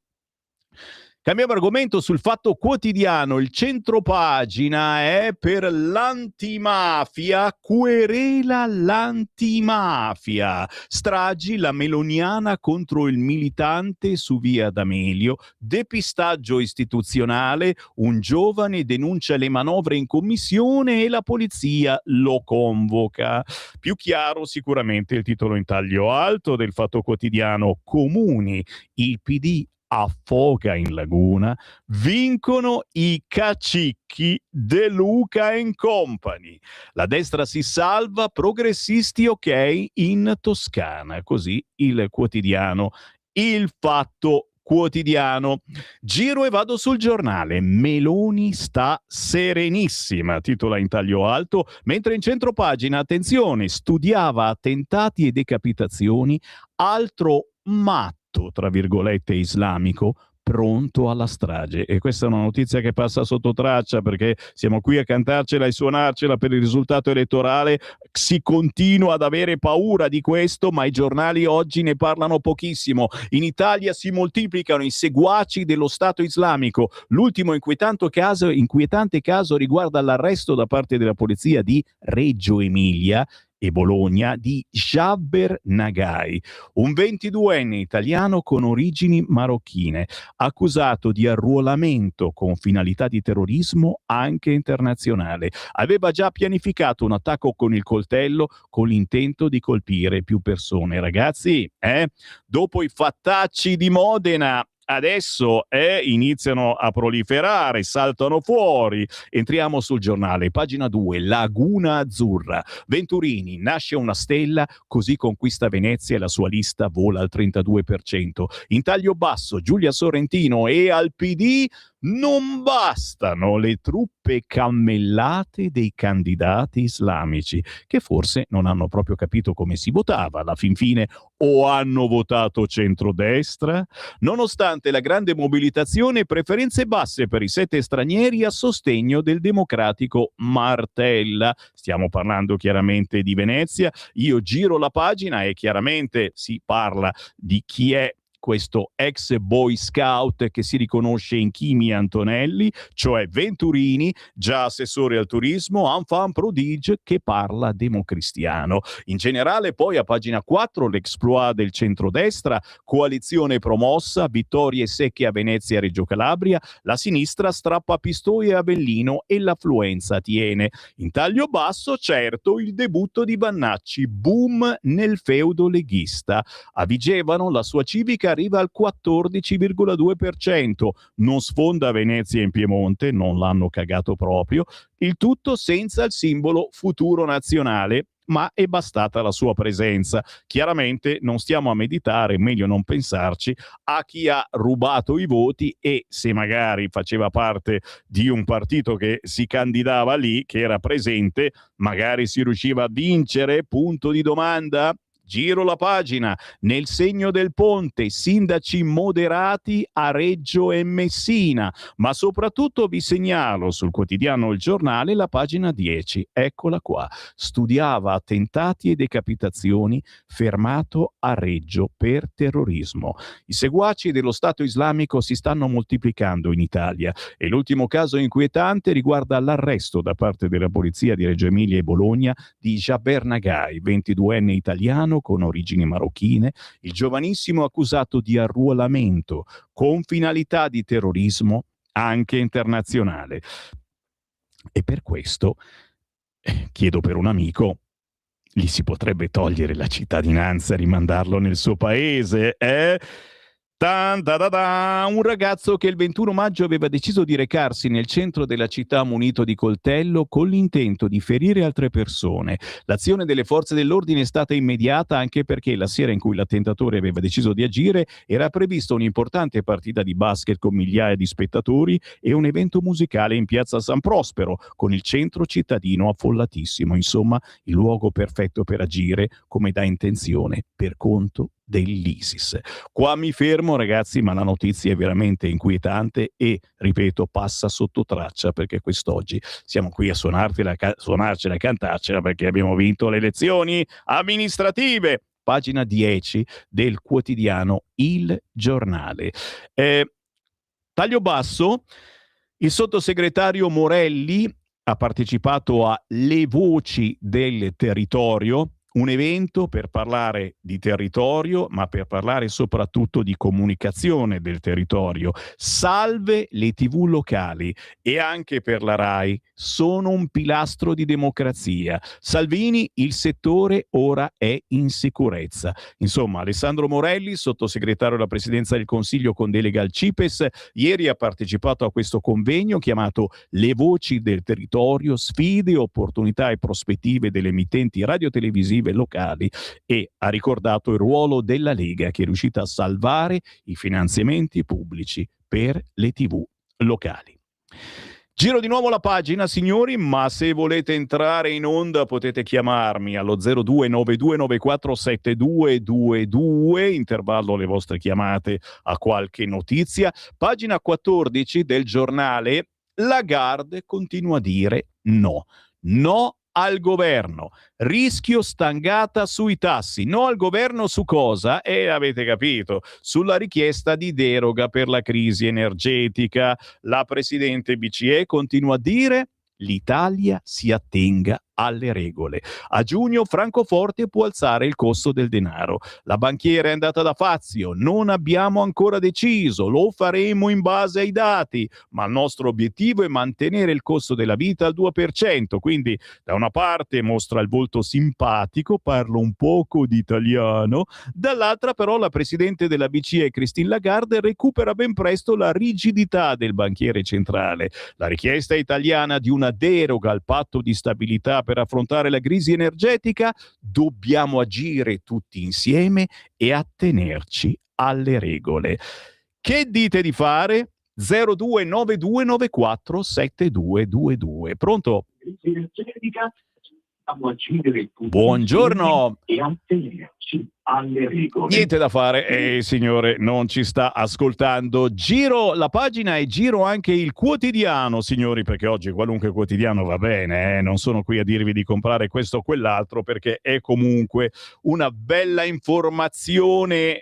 Cambiamo argomento sul Fatto Quotidiano. Il centropagina è per l'antimafia, querela l'antimafia. Stragi, la meloniana contro il militante su via D'Amelio, depistaggio istituzionale, un giovane denuncia le manovre in commissione e la polizia lo convoca. Più chiaro sicuramente il titolo in taglio alto del Fatto Quotidiano: Comuni, il PD affoga in laguna, vincono i cacicchi De Luca and Company. La destra si salva, progressisti ok in Toscana. Così il quotidiano Il Fatto Quotidiano. Giro e vado sul Giornale. Meloni sta serenissima, titola in taglio alto, mentre in centropagina, attenzione, studiava attentati e decapitazioni, altro matto tra virgolette islamico pronto alla strage. E questa è una notizia che passa sotto traccia, perché siamo qui a cantarcela e suonarcela per il risultato elettorale. Si continua ad avere paura di questo, ma i giornali oggi ne parlano pochissimo. In Italia si moltiplicano i seguaci dello Stato islamico. L'ultimo inquietante caso riguarda l'arresto da parte della polizia di Reggio Emilia e Bologna di Jabber Nagai, un 22enne italiano con origini marocchine, accusato di arruolamento con finalità di terrorismo anche internazionale. Aveva già pianificato un attacco con il coltello con l'intento di colpire più persone. Ragazzi, dopo i fattacci di Modena, adesso iniziano a proliferare, saltano fuori. Entriamo sul Giornale, pagina 2, Laguna Azzurra. Venturini, nasce una stella, così conquista Venezia e la sua lista vola al 32%. In taglio basso, Giulia Sorrentino e al PD Non bastano le truppe cammellate dei candidati islamici, che forse non hanno proprio capito come si votava alla fin fine, o hanno votato centrodestra, nonostante la grande mobilitazione e preferenze basse per i 7 stranieri a sostegno del democratico Martella. Stiamo parlando chiaramente di Venezia. Io giro la pagina e chiaramente si parla di chi è questo ex boy scout che si riconosce in Kimi Antonelli, cioè Venturini, già assessore al turismo, enfant prodige che parla democristiano. In generale poi a pagina 4 l'exploit del centrodestra, coalizione promossa, vittorie secche a Venezia e Reggio Calabria, la sinistra strappa Pistoia a Avellino e l'affluenza tiene. In taglio basso, certo, il debutto di Vannacci, boom nel feudo leghista. A Vigevano la sua civica arriva al 14,2%, non sfonda Venezia in Piemonte, non l'hanno cagato proprio, il tutto senza il simbolo Futuro Nazionale, ma è bastata la sua presenza. Chiaramente non stiamo a meditare, meglio non pensarci, a chi ha rubato i voti e se magari faceva parte di un partito che si candidava lì, che era presente, magari si riusciva a vincere, punto di domanda. Giro la pagina, nel segno del ponte, sindaci moderati a Reggio e Messina, ma soprattutto vi segnalo sul quotidiano Il Giornale la pagina 10, eccola qua, studiava attentati e decapitazioni, fermato a Reggio per terrorismo. I seguaci dello Stato islamico si stanno moltiplicando in Italia e l'ultimo caso inquietante riguarda l'arresto da parte della polizia di Reggio Emilia e Bologna di Jaber Nagai, 22enne italiano con origini marocchine, il giovanissimo accusato di arruolamento con finalità di terrorismo anche internazionale. E per questo, chiedo per un amico, gli si potrebbe togliere la cittadinanza e rimandarlo nel suo paese, Un ragazzo che il 21 maggio aveva deciso di recarsi nel centro della città munito di coltello con l'intento di ferire altre persone. L'azione delle forze dell'ordine è stata immediata anche perché la sera in cui l'attentatore aveva deciso di agire era prevista un'importante partita di basket con migliaia di spettatori e un evento musicale in piazza San Prospero con il centro cittadino affollatissimo. Insomma, il luogo perfetto per agire come da intenzione per conto dell'ISIS. Qua mi fermo ragazzi, ma la notizia è veramente inquietante e, ripeto, passa sotto traccia perché quest'oggi siamo qui a suonarcela e cantarcela perché abbiamo vinto le elezioni amministrative. Pagina 10 del quotidiano Il Giornale. Taglio basso, il sottosegretario Morelli ha partecipato a Le Voci del Territorio, un evento per parlare di territorio, ma per parlare soprattutto di comunicazione del territorio. Salve le TV locali e anche per la RAI sono un pilastro di democrazia. Salvini, il settore ora è in sicurezza. Insomma, Alessandro Morelli, sottosegretario alla Presidenza del Consiglio con delega al CIPES, ieri ha partecipato a questo convegno chiamato Le Voci del Territorio, sfide, opportunità e prospettive delle emittenti radiotelevisive locali e ha ricordato il ruolo della Lega che è riuscita a salvare i finanziamenti pubblici per le TV locali. Giro di nuovo la pagina, signori, ma se volete entrare in onda potete chiamarmi allo 0292947222, intervallo le vostre chiamate a qualche notizia. Pagina 14 del Giornale, Lagarde continua a dire no. No al governo, rischio stangata sui tassi. No al governo su cosa? Avete capito, sulla richiesta di deroga per la crisi energetica. La presidente BCE continua a dire l'Italia si attenga alle regole. A giugno Francoforte può alzare il costo del denaro. La banchiera è andata da Fazio, non abbiamo ancora deciso, lo faremo in base ai dati, ma il nostro obiettivo è mantenere il costo della vita al 2%, quindi da una parte mostra il volto simpatico, parla un poco di italiano, dall'altra però la presidente della BCE Christine Lagarde recupera ben presto la rigidità del banchiere centrale. La richiesta italiana di una deroga al patto di stabilità per affrontare la crisi energetica, dobbiamo agire tutti insieme e attenerci alle regole. Che dite di fare? 0292947222. Pronto? Buongiorno. Niente da fare, signore, non ci sta ascoltando. Giro la pagina e giro anche il quotidiano, signori, perché oggi qualunque quotidiano va bene, non sono qui a dirvi di comprare questo o quell'altro, perché è comunque una bella informazione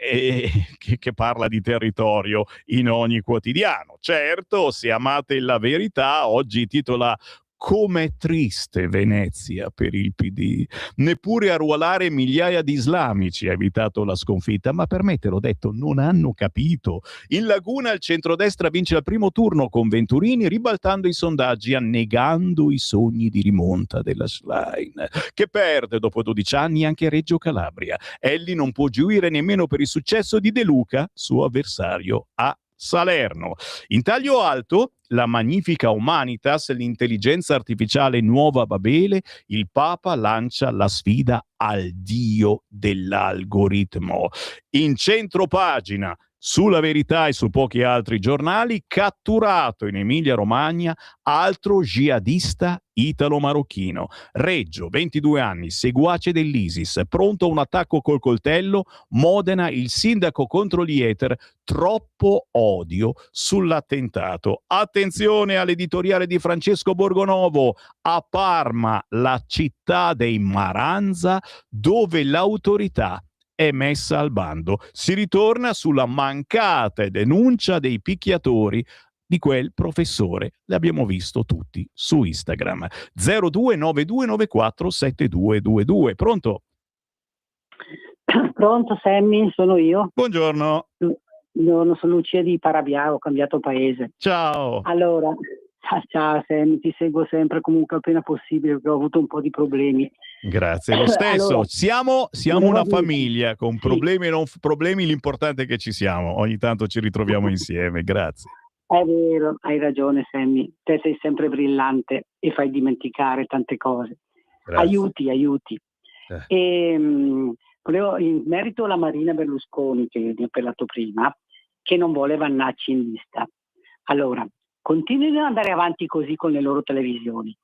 che parla di territorio in ogni quotidiano. Certo, se amate la verità, oggi titola "Com'è triste Venezia per il PD. Neppure a ruolare migliaia di islamici ha evitato la sconfitta, ma per me, te l'ho detto, non hanno capito. In Laguna il centrodestra vince al primo turno con Venturini, ribaltando i sondaggi, annegando i sogni di rimonta della Schlein, che perde dopo 12 anni anche Reggio Calabria. Elli non può gioire nemmeno per il successo di De Luca, suo avversario a Salerno. In taglio alto, la Magnifica Humanitas, l'intelligenza artificiale nuova Babele, il Papa lancia la sfida al dio dell'algoritmo. In centro pagina, sulla Verità e su pochi altri giornali, catturato in Emilia-Romagna altro jihadista italo-marocchino. Reggio, 22 anni, seguace dell'ISIS, pronto a un attacco col coltello. Modena, il sindaco contro gli hater, troppo odio sull'attentato. Attenzione all'editoriale di Francesco Borgonovo, a Parma, la città dei Maranza, dove l'autorità è messa al bando. Si ritorna sulla mancata denuncia dei picchiatori di quel professore. L'abbiamo visto tutti su Instagram. 0292947222. Pronto? Pronto, Sammy, sono io. Buongiorno. Sono Lucia di Parabiago, ho cambiato paese. Ciao. Allora, ciao Sammy, ti seguo sempre comunque appena possibile perché ho avuto un po' di problemi. Grazie, lo stesso. Allora, siamo una famiglia con problemi e non problemi, l'importante è che ci siamo. Ogni tanto ci ritroviamo insieme. Grazie. È vero, hai ragione Sammy, te sei sempre brillante e fai dimenticare tante cose. Grazie. Aiuti. Volevo, in merito alla Marina Berlusconi, che ne ho parlato prima, che non vuole Vannacci in lista. Allora, continuino ad andare avanti così con le loro televisioni.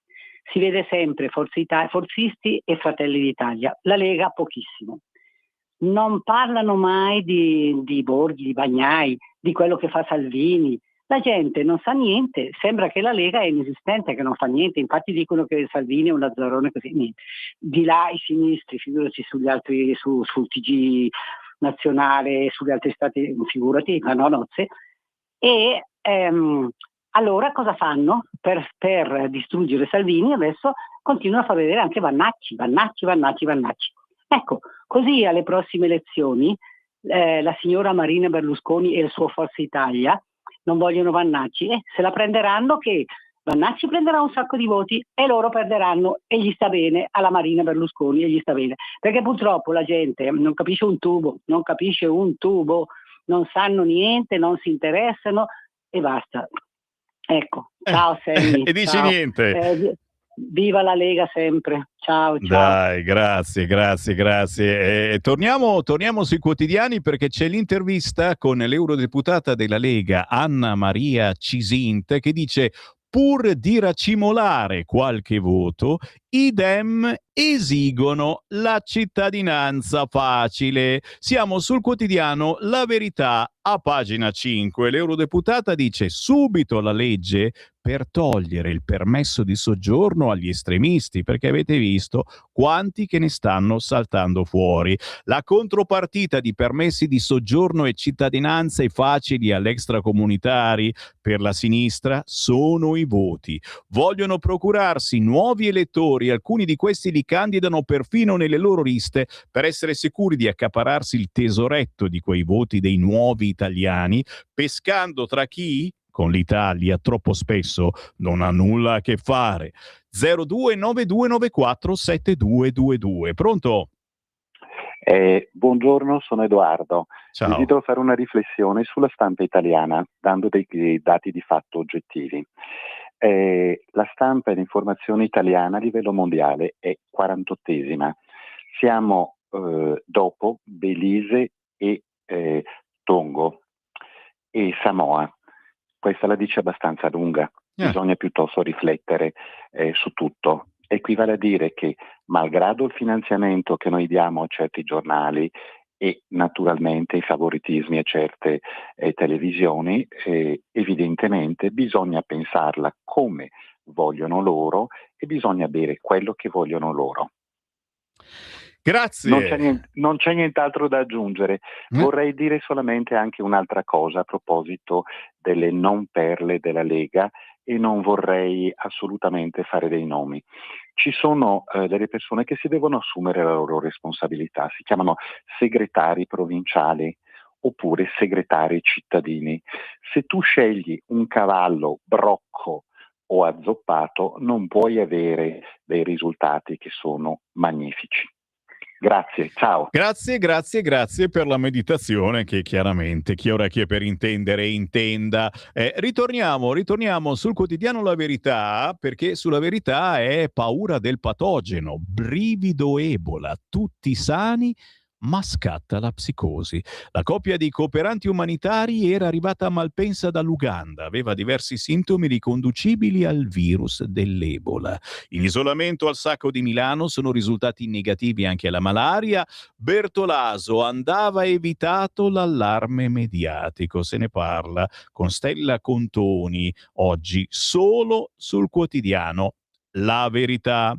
Si vede sempre Forzisti e Fratelli d'Italia, la Lega pochissimo. Non parlano mai di Borghi, di Bagnai, di quello che fa Salvini. La gente non sa niente, sembra che la Lega è inesistente, che non fa niente. Infatti dicono che Salvini è un lazzarone così, niente. Di là i sinistri, figurati sugli altri, sul TG nazionale, sugli altri stati, figurati, ma no nozze. E allora cosa fanno? Per distruggere Salvini adesso continuano a far vedere anche Vannacci. Ecco, così alle prossime elezioni la signora Marina Berlusconi e il suo Forza Italia non vogliono Vannacci, se la prenderanno che Vannacci prenderà un sacco di voti e loro perderanno, e gli sta bene alla Marina Berlusconi, e gli sta bene, perché purtroppo la gente non capisce un tubo, non sanno niente, non si interessano e basta. Ecco, ciao Sammy. E dici ciao. niente. Viva la Lega sempre. Ciao. Dai, grazie. Torniamo sui quotidiani, perché c'è l'intervista con l'eurodeputata della Lega Anna Maria Cisint, che dice: pur di racimolare qualche voto, i Dem esigono la cittadinanza facile. Siamo sul quotidiano La Verità, a pagina 5. L'eurodeputata dice: subito la legge per togliere il permesso di soggiorno agli estremisti, perché avete visto quanti che ne stanno saltando fuori. La contropartita di permessi di soggiorno e cittadinanze facili agli extracomunitari per la sinistra sono i voti. Vogliono procurarsi nuovi elettori, alcuni di questi li candidano perfino nelle loro liste per essere sicuri di accapararsi il tesoretto di quei voti dei nuovi italiani, pescando tra chi con l'Italia troppo spesso non ha nulla a che fare. 0292947222. Pronto? Buongiorno, sono Edoardo. Ciao. Desidero fare una riflessione sulla stampa italiana, dando dei dati di fatto oggettivi. La stampa e l'informazione italiana a livello mondiale è 48esima. Siamo dopo Belize e Tongo e Samoa. questa la dice abbastanza lunga, bisogna piuttosto riflettere su tutto. Equivale a dire che, malgrado il finanziamento che noi diamo a certi giornali e naturalmente i favoritismi a certe televisioni, evidentemente bisogna pensarla come vogliono loro e bisogna bere quello che vogliono loro. Grazie. Non c'è nient'altro da aggiungere. Vorrei dire solamente anche un'altra cosa a proposito delle non perle della Lega, e non vorrei assolutamente fare dei nomi. Ci sono delle persone che si devono assumere la loro responsabilità, si chiamano segretari provinciali oppure segretari cittadini. Se tu scegli un cavallo brocco o azzoppato, non puoi avere dei risultati che sono magnifici. Grazie, ciao. Grazie per la meditazione, che chiaramente chi ha orecchie per intendere intenda. Ritorniamo sul quotidiano La Verità, perché sulla Verità è paura del patogeno, brivido Ebola, tutti sani ma scatta la psicosi. La coppia di cooperanti umanitari era arrivata a Malpensa dall'Uganda, aveva diversi sintomi riconducibili al virus dell'Ebola. In isolamento al Sacco di Milano sono risultati negativi anche alla malaria. Bertolaso: andava evitato l'allarme mediatico. Se ne parla con Stella Contoni oggi solo sul quotidiano La Verità.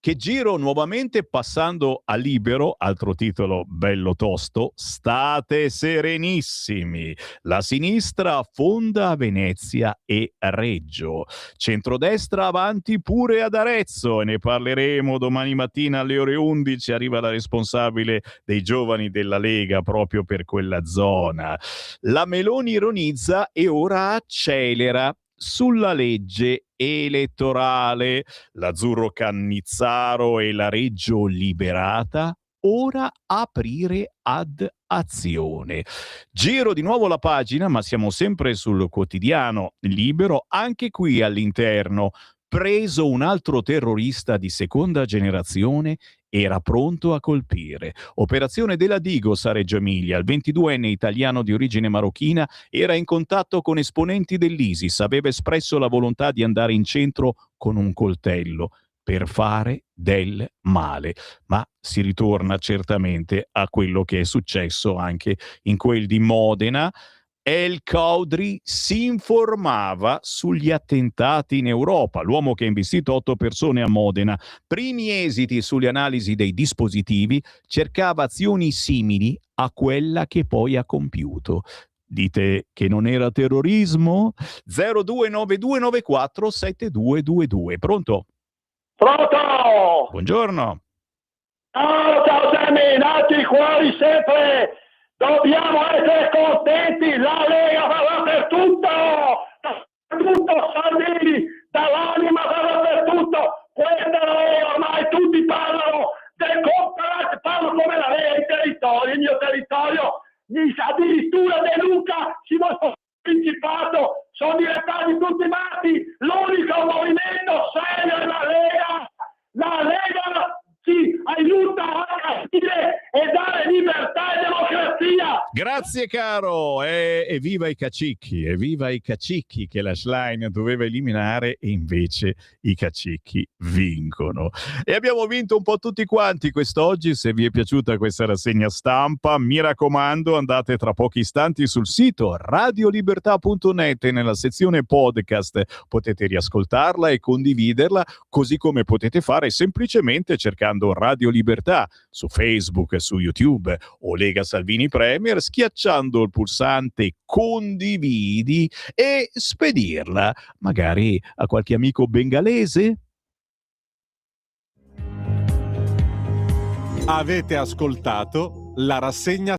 Che giro nuovamente passando a Libero, altro titolo bello tosto: state serenissimi, la sinistra affonda a Venezia e Reggio, centrodestra avanti pure ad Arezzo, e ne parleremo domani mattina alle ore 11, arriva la responsabile dei giovani della Lega proprio per quella zona. La Meloni ironizza e ora accelera sulla legge elettorale. L'azzurro Cannizzaro e la Reggio liberata, ora aprire ad azione. Giro di nuovo la pagina, ma siamo sempre sul quotidiano Libero. Anche qui all'interno: preso un altro terrorista di seconda generazione, era pronto a colpire. Operazione della Digos a Reggio Emilia. Il 22enne italiano di origine marocchina era in contatto con esponenti dell'ISIS, aveva espresso la volontà di andare in centro con un coltello per fare del male. Ma si ritorna certamente a quello che è successo anche in quel di Modena. El Caudri si informava sugli attentati in Europa. L'uomo che ha investito 8 persone a Modena, primi esiti sulle analisi dei dispositivi, cercava azioni simili a quella che poi ha compiuto. Dite che non era terrorismo? 0292947222. Pronto? Pronto! Buongiorno. Ciao Sammy, nati cuori sempre! Dobbiamo essere contenti, la Lega va dappertutto, Salvini, dall'anima va dappertutto, questa Lega, ormai tutti parlano del comparare, parlano come la Lega, il mio territorio, addirittura De Luca si vuole Principato, sono diventati tutti matti, l'unico movimento serio è la Lega si aiuta a capire e dare libertà e democrazia. Grazie caro, evviva i cacicchi che la Schlein doveva eliminare e invece i cacicchi vincono. E abbiamo vinto un po' tutti quanti quest'oggi. Se vi è piaciuta questa rassegna stampa, mi raccomando, andate tra pochi istanti sul sito radiolibertà.net e nella sezione podcast potete riascoltarla e condividerla, così come potete fare semplicemente cercando Radio Libertà su Facebook, su YouTube o Lega Salvini Premier, schiacciando il pulsante condividi e spedirla magari a qualche amico bengalese. Avete ascoltato la rassegna